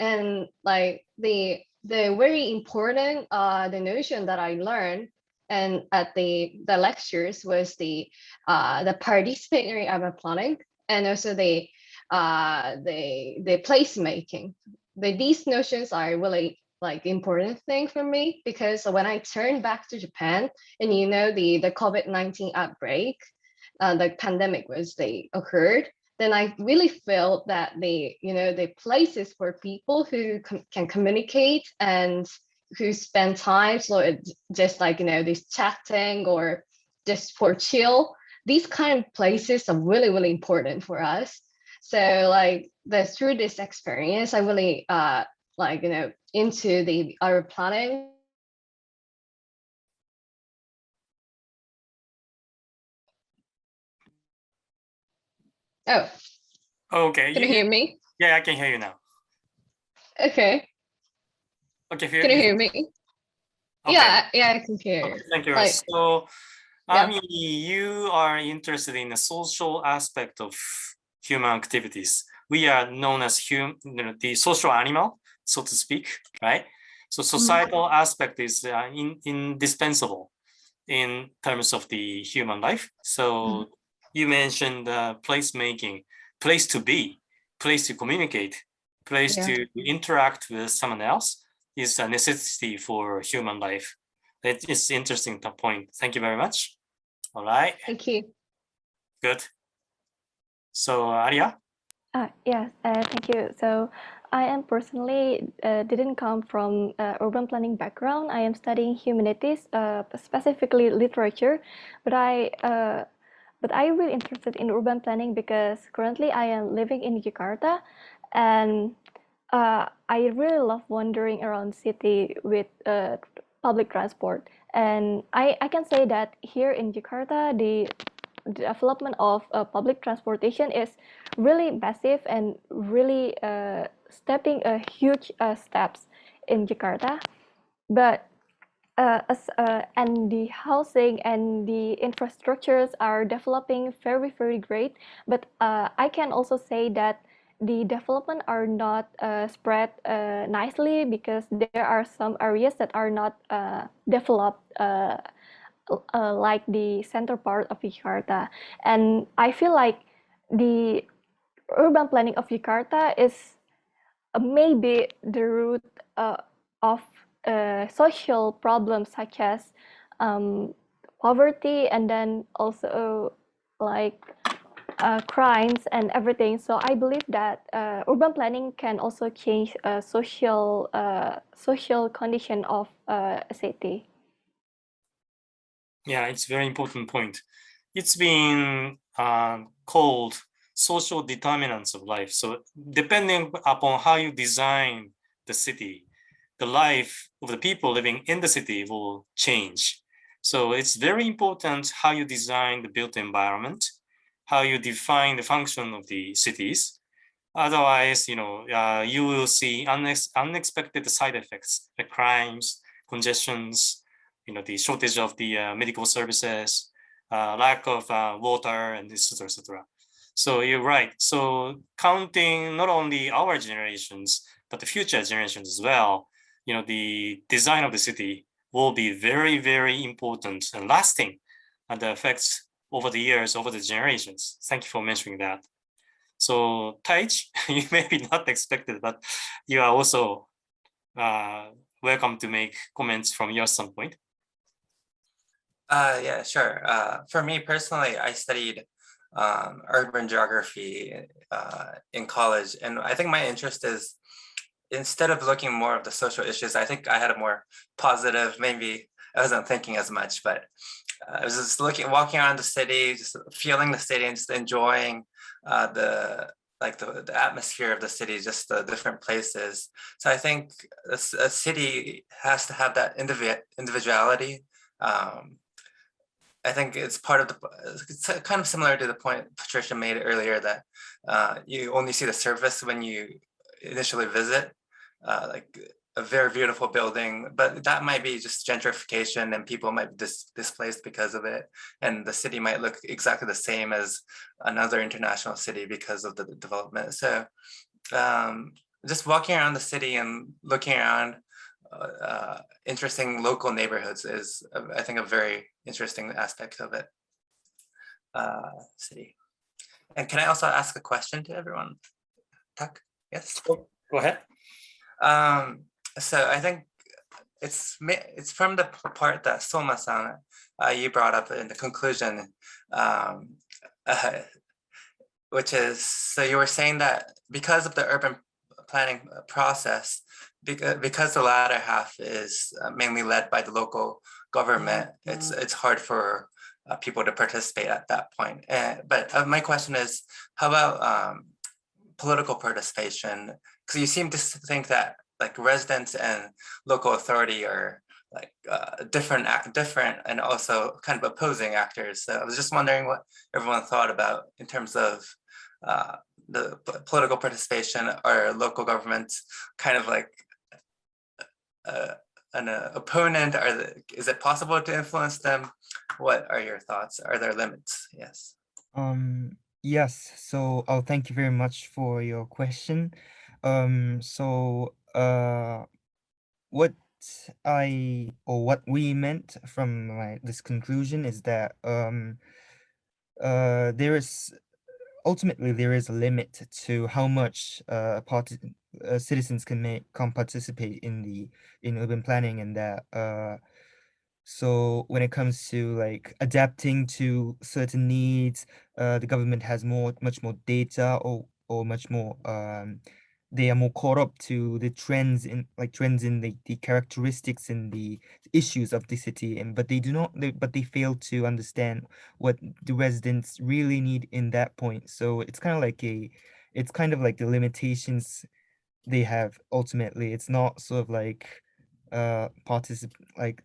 the very important the notion that I learned and at the lectures was the participatory urban planning, and also the placemaking. These notions are really important thing for me, because when I turned back to Japan, and the COVID-19 outbreak, the pandemic occurred, then I really felt that the places for people who can communicate and who spend time, so just this chatting or just for chill, these kind of places are really, really important for us. So through this experience, I really into the urban planning. Oh, Okay. Can you hear me? Yeah, I can hear you now. Okay. Okay. Can you hear me? Okay. Yeah, I can hear. Okay, thank you. So, you are interested in the social aspect of human activities. We are known as the social animal, so to speak, right? So societal aspect is indispensable in terms of the human life. So you mentioned place making, place to be, place to communicate, place to interact with someone else is a necessity for human life. That is interesting point. Thank you very much. All right. Thank you. Good. So Aliya? Yes, thank you. So I am personally didn't come from urban planning background. I am studying humanities, specifically literature, but I really interested in urban planning because currently I am living in Jakarta, and I really love wandering around city with public transport. And I can say that here in Jakarta, development of public transportation is really massive and really stepping a huge steps in Jakarta. But and the housing and the infrastructures are developing very, very great. But I can also say that the development are not spread nicely because there are some areas that are not developed like the center part of Jakarta. And I feel like the urban planning of Jakarta is maybe the root of social problems such as poverty and then also like crimes and everything. So I believe that urban planning can also change social condition of a city. Yeah, it's a very important point. It's been called social determinants of life. So depending upon how you design the city, the life of the people living in the city will change. So it's very important how you design the built environment, how you define the function of the cities. Otherwise, you will see unexpected side effects, like crimes, congestions, the shortage of the medical services, lack of water, and etc., etc. So you're right. So counting not only our generations, but the future generations as well, the design of the city will be very, very important and lasting, and the effects over the years, over the generations. Thank you for mentioning that. So Taich, you may be not expected, but you are also welcome to make comments from your standpoint. Yeah, sure. For me personally, I studied urban geography in college, and I think my interest is, instead of looking more of the social issues, I think I had a more positive, maybe I wasn't thinking as much, but I was just walking around the city, just feeling the city and just enjoying the atmosphere of the city, just the different places. So I think a city has to have that individuality. I think it's it's kind of similar to the point Patricia made earlier, that you only see the surface when you initially visit, like a very beautiful building, but that might be just gentrification and people might be displaced because of it. And the city might look exactly the same as another international city because of the development. So just walking around the city and looking around interesting local neighborhoods is, I think, a very interesting aspect of it. City. And can I also ask a question to everyone? Tak? Yes? Go ahead. So I think it's from the part that Soma-san, you brought up in the conclusion, which is, so you were saying that because of the urban planning process, because the latter half is mainly led by the local government, it's hard for people to participate at that point. But my question is, how about political participation? Because you seem to think that like residents and local authority are like different and also kind of opposing actors. So I was just wondering what everyone thought about in terms of the political participation. Or local governments kind of like an opponent? Is it possible to influence them? What are your thoughts? Are there limits? Yes. Yes, so thank you very much for your question. What we meant from this conclusion is that ultimately there is a limit to how much citizens can participate in urban planning, and that so when it comes to like adapting to certain needs, the government has much more data, or much more they are more caught up to the trends in the characteristics and the issues of the city, but they fail to understand what the residents really need in that point. So it's kind of like the limitations they have ultimately. It's not sort of like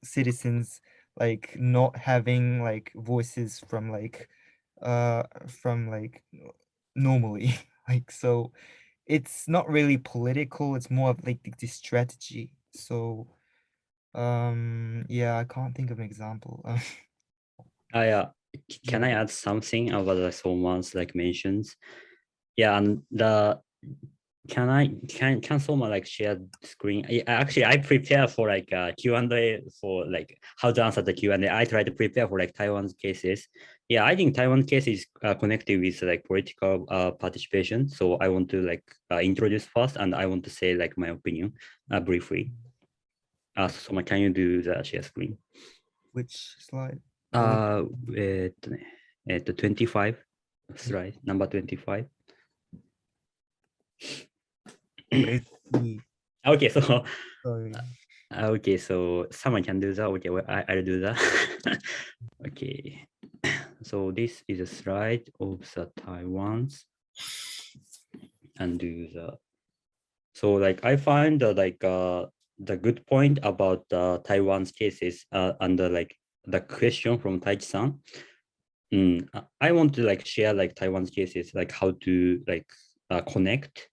citizens like not having like voices from like from like normally. Like, so it's not really political, it's more of like the strategy. So yeah, I can't think of an example. Yeah. Can I add something about the Soma's like mentions? Yeah, and can Soma like share screen? Actually, I prepare for like Q&A for like how to answer the Q&A. I try to prepare for like Taiwan's cases. Yeah, I think Taiwan case is connected with like political participation. So I want to like introduce first, and I want to say like my opinion briefly. Soma, can you do the share screen? Which slide? 25 slide, number 25. It's me. Okay, so Sorry. okay, so someone can do that. Okay, well, I'll do that. Okay, so this is a slide of the Taiwan's and do the. So like I find like the good point about Taiwan's cases under like the question from Taichi-san. I want to like share like Taiwan's cases, like how to like connect.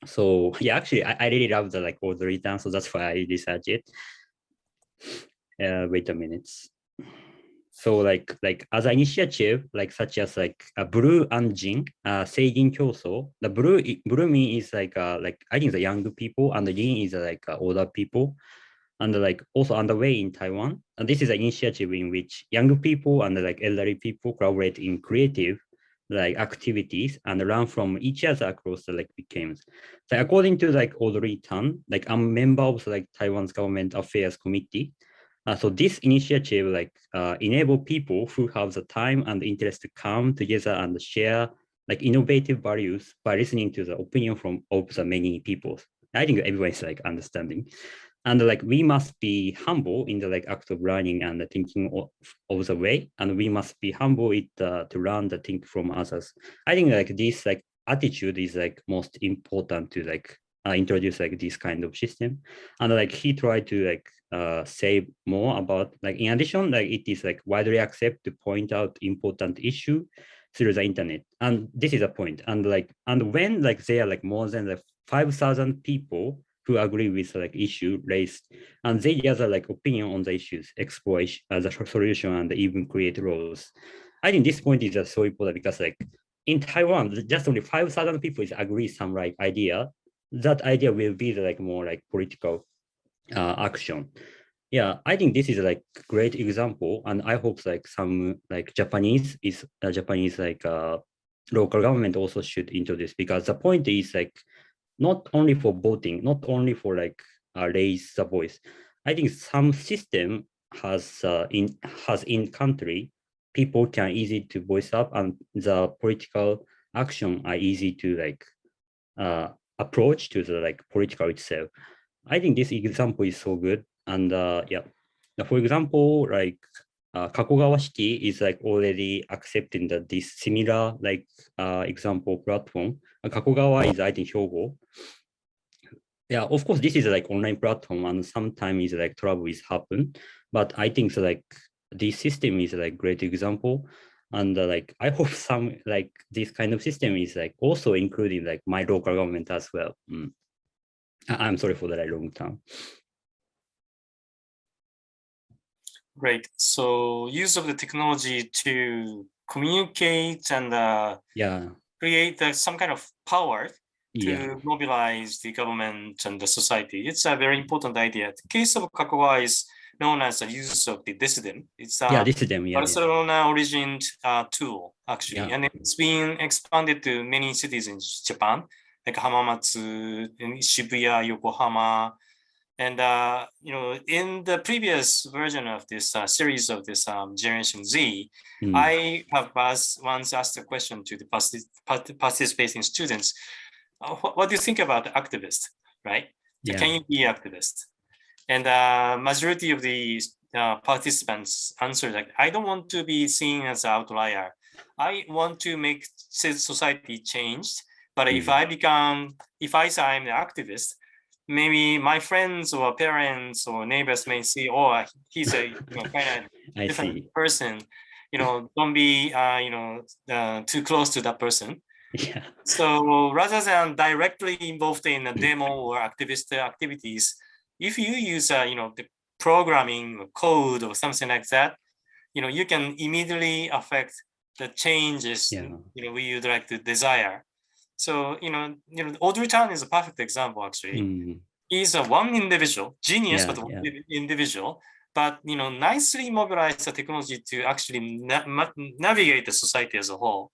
So yeah, actually I really love the like all the return, so that's why I researched it. Wait a minute. So like as an initiative, like such as like a blue engine, seigin kyoso. The blue mean is like I think the young people, and the yin is like older people, and like also underway in Taiwan. And this is an initiative in which young people and like elderly people collaborate in creative like activities and learn from each other across the like games. So according to like Audrey Tan, like I'm a member of like Taiwan's government affairs committee. So this initiative like enable people who have the time and interest to come together and share like innovative values by listening to the opinion from of the many people. I think everyone is like understanding. And like we must be humble in the like act of learning and thinking of the way, and we must be humble to learn the thing from others. I think like this like attitude is like most important to like introduce like this kind of system. And like he tried to like say more about like in addition like it is like widely accepted to point out important issue through the internet, and this is a point. And like and when like there are like more than like 5,000 people who agree with like issue raised, and they gather like opinion on the issues, explore the solution, and even create laws. I think this point is so important because like in Taiwan, just only 5,000 people is agree some like idea. That idea will be the, like more like political action. Yeah, I think this is like great example, and I hope like some like Japanese like local government also should introduce, because the point is like not only for voting, not only for like raise the voice. I think some system has in country, people can easy to voice up, and the political action are easy to like approach to the like political itself. I think this example is so good. And yeah, for example, like Kakogawa City is like already accepting that this similar like example platform. Kakogawa is I think Hyogo. Yeah, of course this is like online platform, and sometimes like trouble is happen, but I think so, like this system is like great example. And like I hope some like this kind of system is like also including like my local government as well. I'm sorry for the like, long term. Great. So use of the technology to communicate and create some kind of power to mobilize the government and the society. It's a very important idea. The case of Kakogawa is known as the use of the dissident. It's a Barcelona origin tool, actually. And it's been expanded to many cities in Japan, like Hamamatsu, Shibuya, Yokohama. And, you know, in the previous version of this series of this Generation Z, I have once asked a question to the participating students. What do you think about activists, right? Can you be activist? And majority of the participants answered like, I don't want to be seen as an outlier. I want to make society changed. But if I say I'm the activist, maybe my friends or parents or neighbors may see, oh, he's a kind of different person. don't be, too close to that person. Yeah. So rather than directly involved in a demo or activist activities, if you use, the programming or code or something like that, you can immediately affect the changes, we would like to desire. So, Audrey Tan is a perfect example, actually. He's a one individual, genius, but one individual, but, nicely mobilize the technology to actually navigate the society as a whole.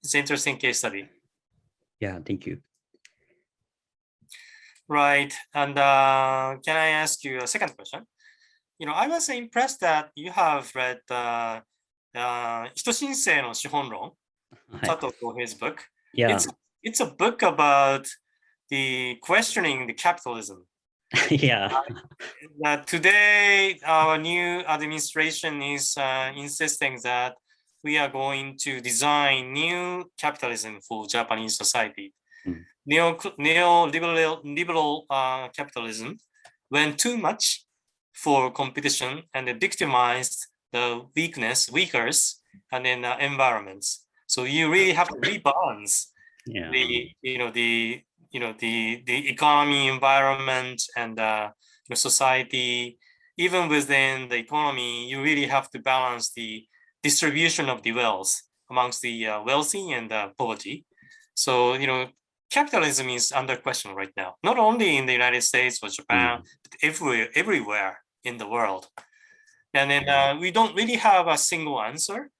It's an interesting case study. Yeah, thank you. Right. And can I ask you a second question? I was impressed that you have read 人申請の資本論, Sato Kohei's book. Yeah. It's a book about the questioning the capitalism. Yeah. Today, our new administration is insisting that we are going to design new capitalism for Japanese society. Neoliberal capitalism went too much for competition and victimized the weakers and then environments. So you really have to rebalance the economy, environment, and society. Even within the economy, you really have to balance the distribution of the wealth amongst the wealthy and poverty. So, capitalism is under question right now, not only in the United States or Japan, but everywhere in the world. And then we don't really have a single answer.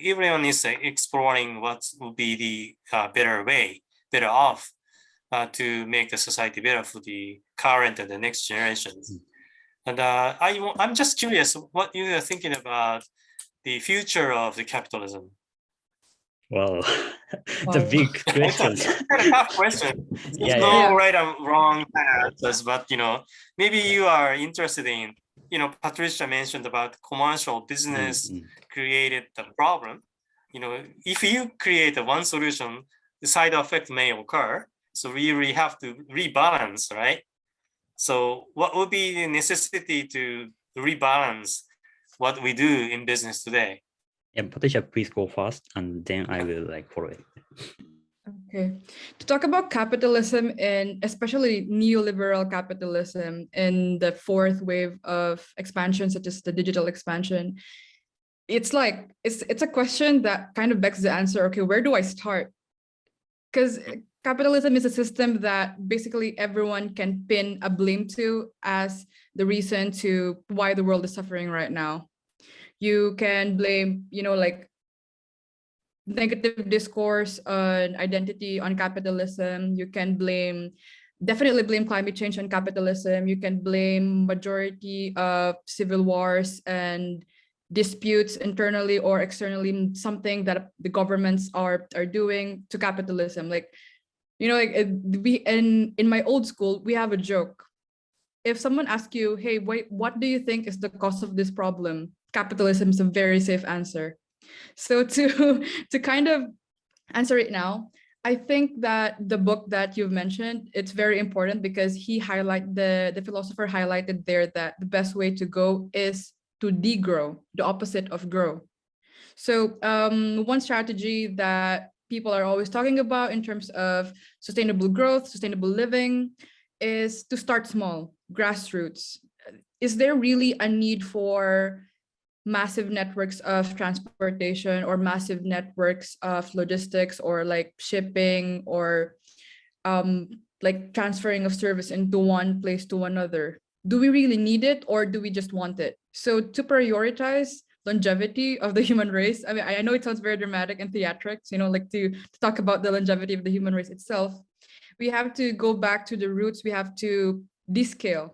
Everyone is exploring what would be the better off to make the society better for the current and the next generations. And I'm just curious what you are thinking about the future of the capitalism. Well, it's a big question. It's kind of tough question. There's no right or wrong answers, but maybe you are interested in, Patricia mentioned about commercial business created the problem. If you create one solution, the side effect may occur. So we really have to rebalance, right? So what would be the necessity to rebalance what we do in business today? Yeah, Patricia, please go first, and then I will follow it. Okay, to talk about capitalism and especially neoliberal capitalism in the fourth wave of expansion, such as the digital expansion, it's a question that kind of begs the answer. Okay, where do I start? Because capitalism is a system that basically everyone can pin a blame to as the reason to why the world is suffering right now. You can blame, negative discourse on identity on capitalism. You can definitely blame climate change on capitalism. You can blame majority of civil wars and disputes internally or externally, something that the governments are doing to capitalism. We in my old school, we have a joke. If someone asks you, hey, wait, what do you think is the cause of this problem? Capitalism is a very safe answer. So to kind of answer it now, I think that the book that you've mentioned, it's very important because the philosopher highlighted there that the best way to go is to degrow, the opposite of grow. So one strategy that people are always talking about in terms of sustainable growth, sustainable living, is to start small, grassroots. Is there really a need for massive networks of transportation or massive networks of logistics or shipping or transferring of service into one place to another? Do we really need it or do we just want it? So to prioritize longevity of the human race, I mean, I know it sounds very dramatic and theatrics, to talk about the longevity of the human race itself, we have to go back to the roots. We have to descale.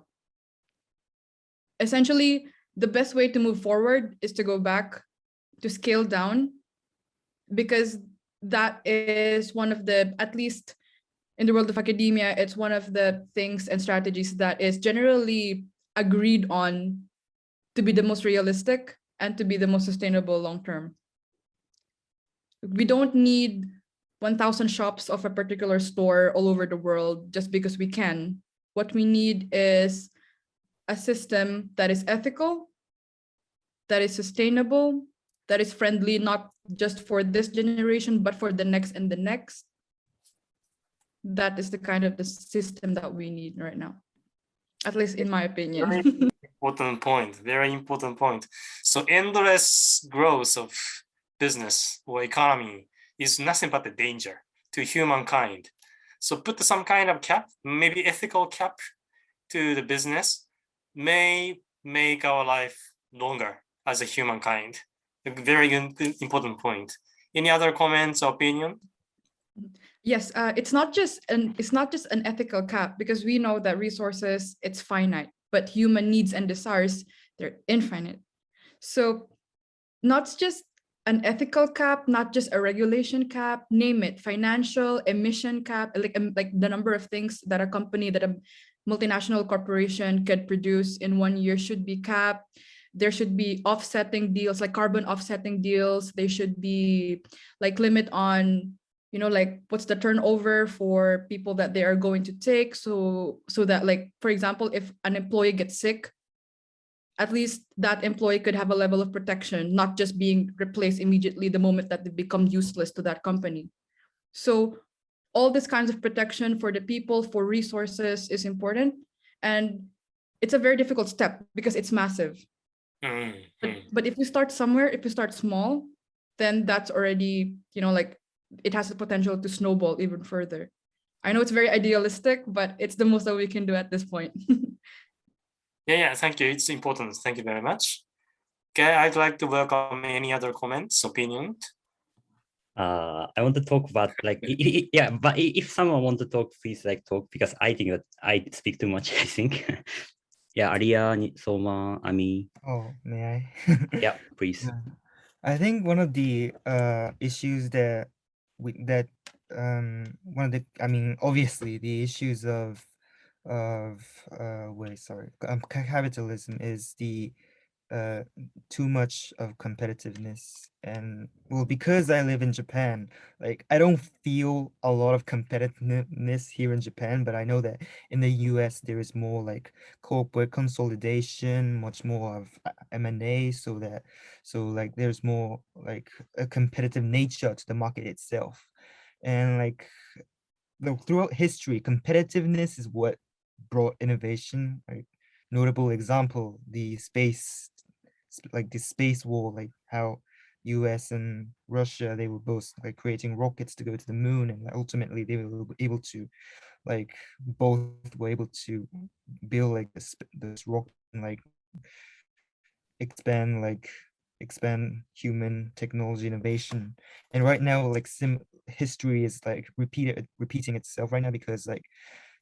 Essentially, the best way to move forward is to go back to scale down, because that is one of the, at least in the world of academia, it's one of the things and strategies that is generally agreed on to be the most realistic and to be the most sustainable long-term. We don't need 1,000 shops of a particular store all over the world just because we can. What we need is a system that is ethical, that is sustainable, that is friendly, not just for this generation, but for the next and the next. That is the kind of the system that we need right now, at least in my opinion. Very important point, very important point. So endless growth of business or economy is nothing but a danger to humankind. So put some kind of cap, maybe ethical cap to the business may make our life longer as a humankind. A very good, important point. Any other comments or opinion? Yes, it's not just an ethical cap, because we know that resources, it's finite, but human needs and desires, they're infinite. So not just an ethical cap, not just a regulation cap, name it, financial, emission cap, like the number of things that a company, that a multinational corporation could produce in 1 year should be capped. There should be offsetting deals, like carbon offsetting deals. They should be like limit on, you know, like what's the turnover for people that they are going to take. So that, like, for example, if an employee gets sick, at least that employee could have a level of protection, not just being replaced immediately the moment that they become useless to that company. So all these kinds of protection for the people, for resources is important. And it's a very difficult step because it's massive. But if you start somewhere, if you start small, then that's already, you know, like it has the potential to snowball even further. I know it's very idealistic, but it's the most that we can do at this point. Yeah, thank you. It's important. Thank you very much. Okay, I'd like to welcome any other comments, opinion. I want to talk about like, yeah, but if someone want to talk, please like talk, because I think that I speak too much, I think. Yeah, Aliya, Soma, Ami. Oh, may I? Yeah, please. I think one of the issues that obviously the issues of capitalism is the too much of competitiveness. And well, because I live in Japan, like I don't feel a lot of competitiveness here in Japan, but I know that in the US there is more like corporate consolidation, much more of M&A, so like there's more like a competitive nature to the market itself. And like throughout history, competitiveness is what brought innovation. Like notable example, the space war, like how US and Russia, they were both like creating rockets to go to the moon, and ultimately they were able to build like this rocket and like expand human technology innovation. And right now, like history is like repeating itself right now, because like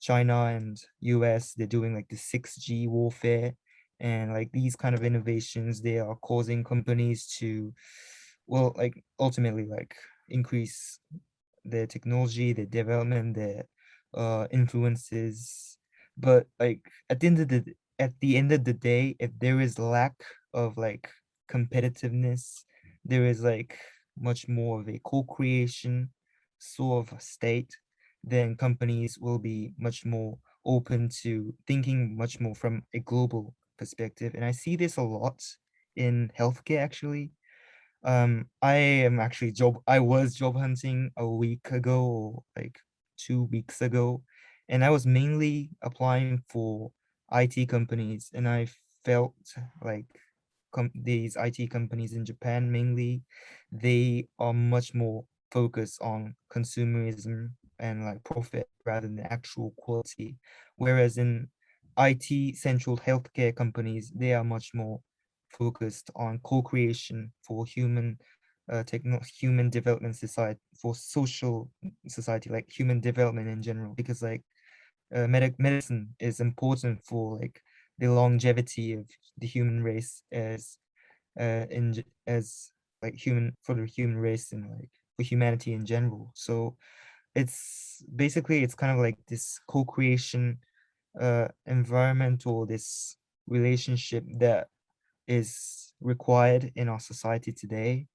China and US, they're doing like the 6G warfare, and like these kind of innovations, they are causing companies to, well, like ultimately like increase their technology, their development, their influences. But like at the end of the day, if there is lack of like competitiveness, there is like much more of a co-creation sort of state, then companies will be much more open to thinking much more from a global perspective. And I see this a lot in healthcare, actually. I was job hunting a week ago, or like 2 weeks ago, and I was mainly applying for IT companies, and I felt like these IT companies in Japan mainly, they are much more focused on consumerism and like profit rather than actual quality. Whereas in IT central healthcare companies, they are much more focused on co-creation for human development society, for social society, like human development in general, because like medicine is important for like the longevity of the human race as for the human race and like for humanity in general. So it's kind of like this co-creation environment, or this relationship that is required in our society today.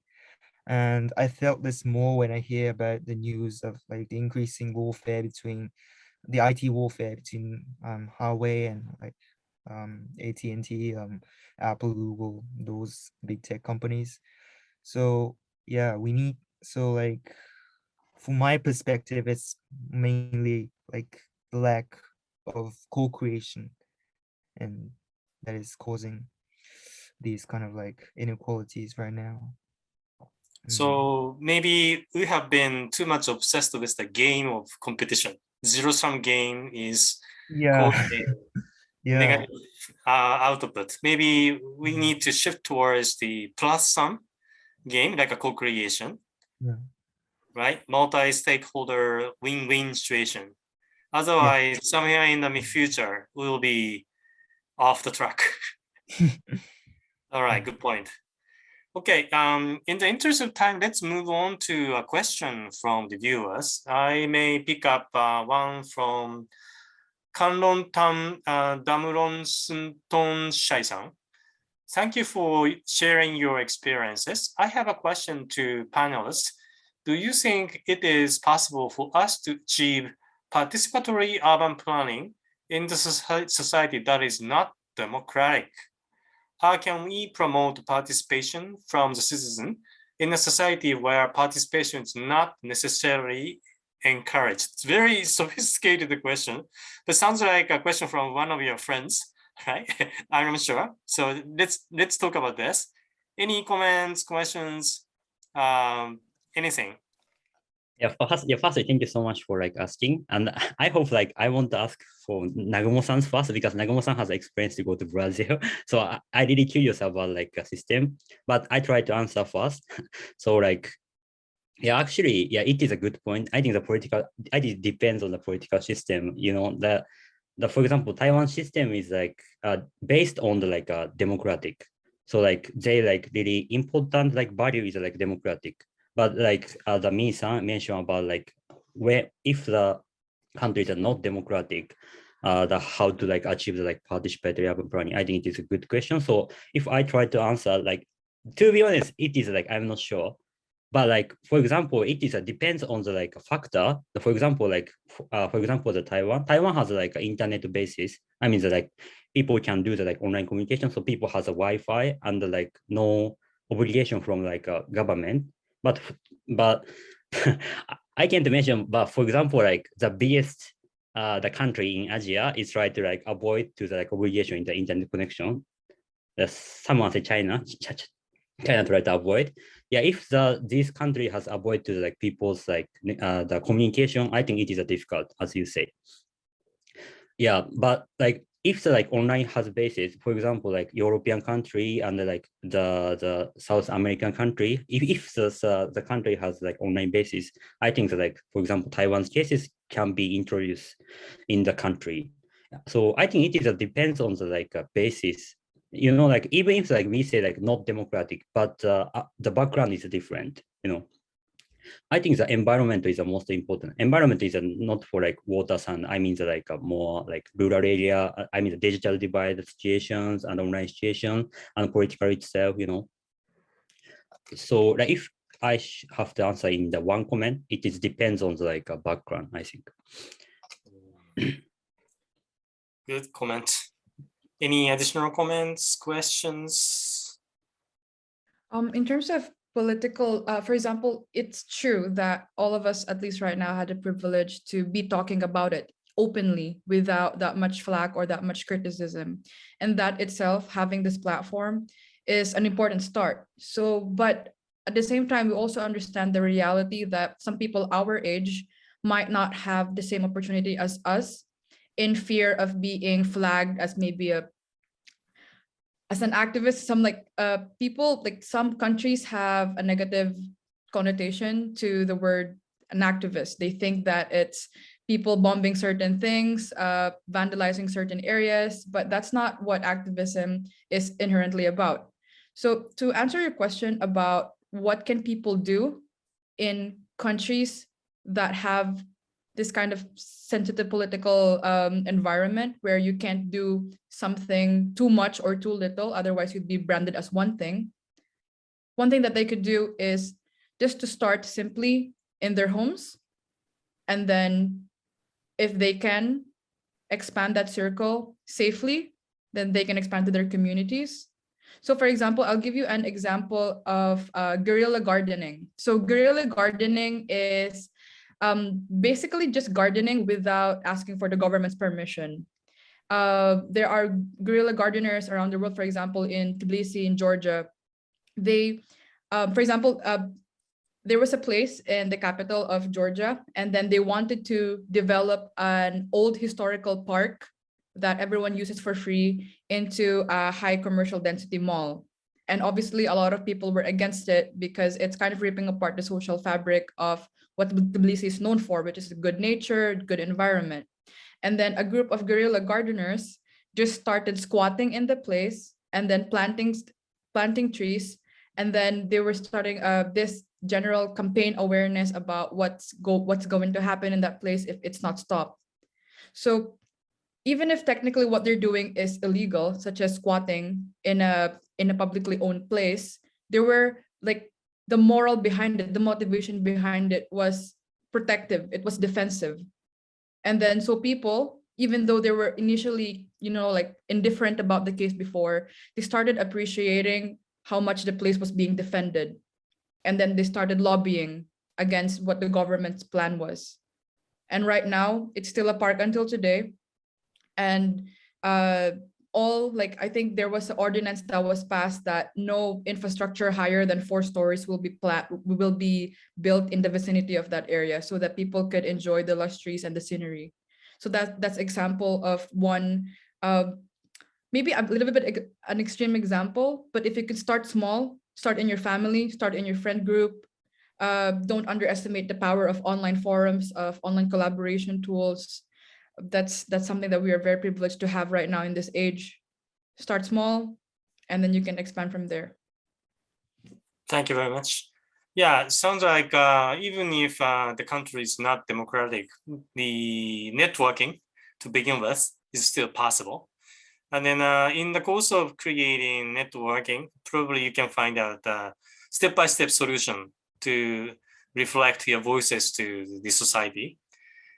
And I felt this more when I hear about the news of like the increasing warfare between the IT warfare between Huawei and like AT&T, Apple, Google, those big tech companies. So yeah, like from my perspective, it's mainly like the lack of co-creation, and that is causing these kind of like inequalities right now. So maybe we have been too much obsessed with the game of competition. Zero-sum game is causing negative output. Maybe we need to shift towards the plus-sum game, like a co-creation, right? Multi-stakeholder win-win situation. Otherwise, somewhere in the future, we will be off the track. All right, good point. Okay, in the interest of time, let's move on to a question from the viewers. I may pick up one from Kanron Tam Damron Sunton Shai-san. Thank you for sharing your experiences. I have a question to panelists. Do you think it is possible for us to achieve participatory urban planning in the society that is not democratic? How can we promote participation from the citizen in a society where participation is not necessarily encouraged? It's a very sophisticated question, but sounds like a question from one of your friends, right? I'm not sure. So let's talk about this. Any comments, questions, anything? Firstly, thank you so much for like asking. And I hope like I want to ask for Nagumo-san's first because Nagumo-san has experience to go to Brazil. So I really curious about like a system, but I try to answer first. So like, actually, it is a good point. I think it depends on the political system. You know, for example, Taiwan system is like based on the like democratic. So like they like really important like value is like democratic. But like the Min-san mentioned about like if the countries are not democratic, how to like achieve the like participatory urban planning, I think it is a good question. So if I try to answer, like to be honest, it is like I'm not sure. But like for example, it is depends on the like factor. For example, the Taiwan has like an internet basis. I mean, like people can do the like online communication. So people has a Wi-Fi and like no obligation from like a government. But I can't mention, but for example, like the biggest the country in Asia is try to like avoid to the like obligation in the internet connection. Someone say China try to avoid. If this country has avoided to like people's like the communication, I think it is difficult, as you say. But like if the like online has basis, for example, like European country and like the South American country, if the country has like online basis, I think that like, for example, Taiwan's cases can be introduced in the country. So I think it is depends on the like basis. You know, like even if like we say like not democratic, but the background is different, you know. I think the environment is the most important. Environment is not for like water, sun. I mean the like more like rural area. I mean the digital divide situations and online situation and political itself, you know. So like if I have to answer in the one comment, it is depends on the like background, I think. Good comment. Any additional comments, questions? In terms of political, for example, it's true that all of us, at least right now, had the privilege to be talking about it openly without that much flack or that much criticism. And that itself, having this platform, is an important start. So, but at the same time, we also understand the reality that some people our age might not have the same opportunity as us, in fear of being flagged as maybe as an activist. Some like people, like some countries have a negative connotation to the word an activist. They think that it's people bombing certain things, vandalizing certain areas, but that's not what activism is inherently about. So to answer your question about what can people do in countries that have this kind of sensitive political environment where you can't do something too much or too little, otherwise you'd be branded as one thing. One thing that they could do is just to start simply in their homes. And then if they can expand that circle safely, then they can expand to their communities. So for example, I'll give you an example of guerrilla gardening. So guerrilla gardening is basically just gardening without asking for the government's permission. There are guerrilla gardeners around the world, for example, in Tbilisi, in Georgia. They, for example, there was a place in the capital of Georgia, and then they wanted to develop an old historical park that everyone uses for free into a high commercial density mall. And obviously a lot of people were against it because it's kind of ripping apart the social fabric of what Tbilisi is known for, which is good nature, good environment. And then a group of guerrilla gardeners just started squatting in the place and then planting trees. And then they were starting this general campaign awareness about what's going to happen in that place if it's not stopped. So even if technically what they're doing is illegal, such as squatting in a publicly owned place, there were like the moral behind it, the motivation behind it was protective, it was defensive. And then so people, even though they were initially, like indifferent about the case before, they started appreciating how much the place was being defended. And then they started lobbying against what the government's plan was. And right now, it's still a park until today. And I think there was an ordinance that was passed that no infrastructure higher than 4 stories will be built in the vicinity of that area so that people could enjoy the lush trees and the scenery. So that's example of one, maybe a little bit an extreme example, but if you could start small, start in your family, start in your friend group, don't underestimate the power of online forums, of online collaboration tools. That's something that we are very privileged to have right now in this age. Start small, and then you can expand from there. Thank you very much. Yeah, it sounds like even if the country is not democratic, the networking to begin with is still possible. And then in the course of creating networking, probably you can find out a step-by-step solution to reflect your voices to the society.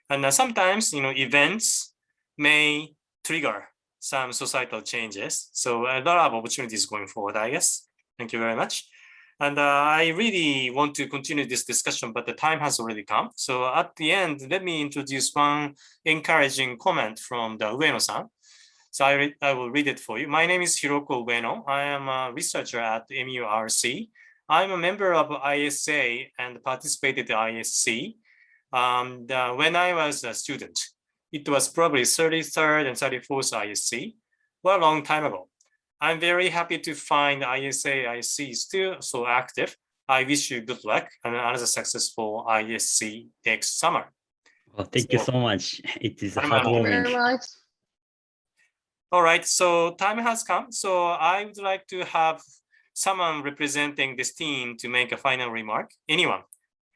And sometimes, events may trigger some societal changes. So a lot of opportunities going forward, I guess. Thank you very much. And I really want to continue this discussion, but the time has already come. So at the end, let me introduce one encouraging comment from the Ueno-san. So I will read it for you. My name is Hiroko Ueno. I am a researcher at MURC. I'm a member of ISA and participated in ISC. When I was a student, it was probably 33rd and 34th ISC, well, a long time ago. I'm very happy to find ISC still so active. I wish you good luck and another successful ISC next summer. Well, thank you so much. It is Thank you very heartwarming. much. All right, so time has come. So I would like to have someone representing this team to make a final remark. Anyone?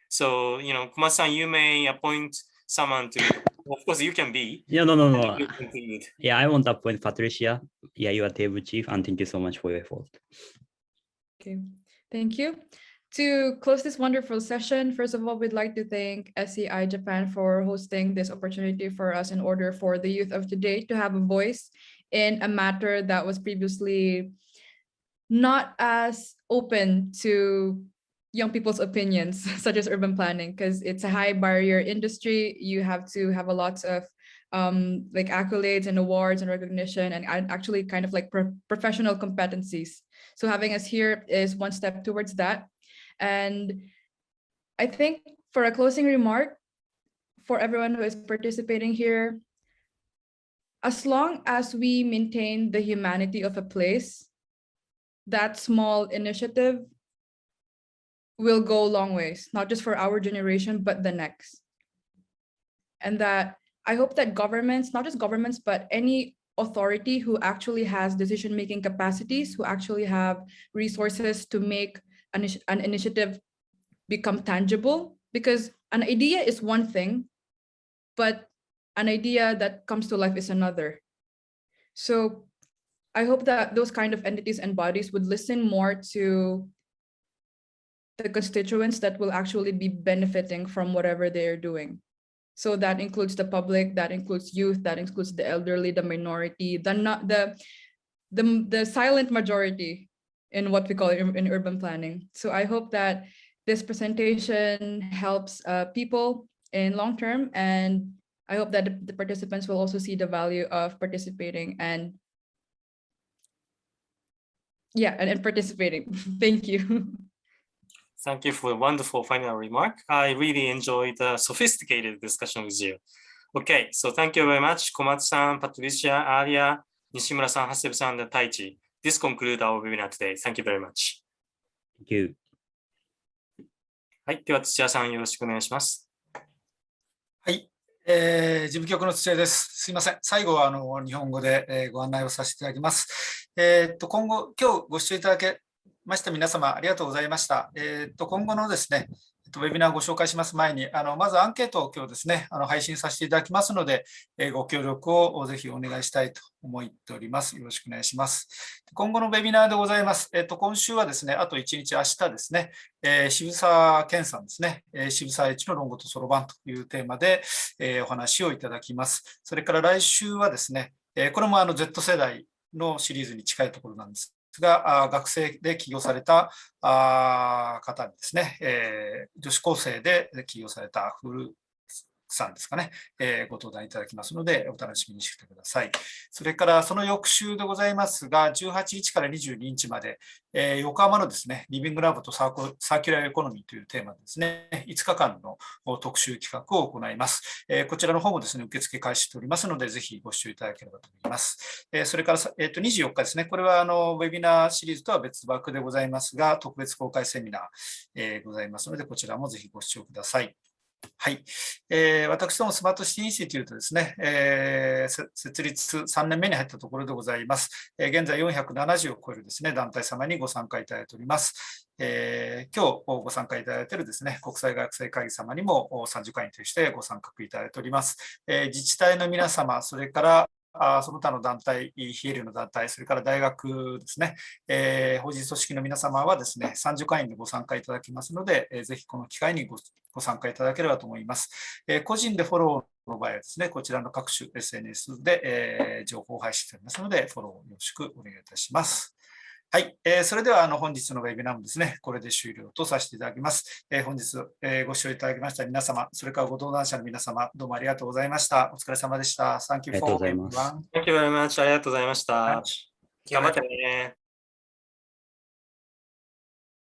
So, Kuma-san, you may appoint someone to, of course, you can be. Yeah, no. Yeah, I want to appoint Patricia. Yeah, you are table chief, and thank you so much for your effort. Okay, thank you. To close this wonderful session, first of all, we'd like to thank SEI Japan for hosting this opportunity for us in order for the youth of today to have a voice in a matter that was previously not as open to young people's opinions, such as urban planning, because it's a high barrier industry. You have to have a lot of accolades and awards and recognition and actually kind of like professional competencies. So having us here is one step towards that. And I think for a closing remark, for everyone who is participating here, as long as we maintain the humanity of a place, that small initiative will go a long ways, not just for our generation, but the next. And that I hope that governments, not just governments, but any authority who actually has decision-making capacities, who actually have resources to make an initiative become tangible, because an idea is one thing, but an idea that comes to life is another. So I hope that those kind of entities and bodies would listen more to the constituents that will actually be benefiting from whatever they're doing. So that includes the public, that includes youth, that includes the elderly, the minority, the silent majority in what we call in urban planning. So I hope that this presentation helps people in long term, and I hope that the participants will also see the value of participating and participating. Thank you. Thank you for a wonderful final remark. I really enjoyed the sophisticated discussion with you. Okay, so thank you very much, Komatsu-san, Patricia, Aliya, Nishimura-san, Hasebe-san, and Taichi. This concludes our webinar today. Thank you very much. Thank you. はい、では土屋さんよろしくお願いします。はい、事務局の土屋です。すいません。最後は日本語でご案内をさせていただきます。今日ご視聴いただけました皆様ありがとうございました。今後のですね、ウェビナーをご紹介します前に、まずアンケートを今日ですね、配信させていただきますので、ご協力をぜひお願いしたいと思っております。よろしくお願いします。今後のウェビナーでございます。今週はですね、あと1日、明日ですね、渋沢健さんですね、渋沢栄一の論語とそろばんというテーマで、お話をいただきます。それから来週はですね、これもZ 世代のシリーズに近いところなんですが、学生で起業された方にですね、女子高生で起業された古さんですかね、ご登壇いただきますので、お楽しみにしてください。それからその翌週でございますが、18日から22日まで、横浜のですね、リビングラボとサーキュラーエコノミーというテーマでですね、5日間の特集企画を行います。こちらの方もですね、受付開始しておりますので、ぜひご視聴いただければと思います。それから、24日ですね、これはウェビナーシリーズとは別枠でございますが、特別公開セミナー、ございますので、こちらもぜひご視聴ください。はい、私どもスマートシティインスティテュートですね、設立3年目に入ったところでございます。現在470を超えるですね、団体様にご参加いただいております。今日ご参加いただいているですね、国際学生会議様にも参受会員としてご参画いただいております。自治体の皆様、それからその他の団体、非営利の団体、それから大学ですね、法人組織の皆様はですね、参受会員でご参加いただきますので、ぜひこの機会にご参加いただければと思います。個人でフォローの場合はですね、こちらの各種 SNS で情報を配信しておりますので、フォローをよろしくお願いいたします。はい、それでは本日のウェビナーもですね、これで終了とさせていただきます。本日、ご視聴いただきました皆様、それからご登壇者の皆様、どうもありがとうございました。お疲れ様でした。Thank you for everyone. Thank you very much. ありがとうございました。頑張ってね。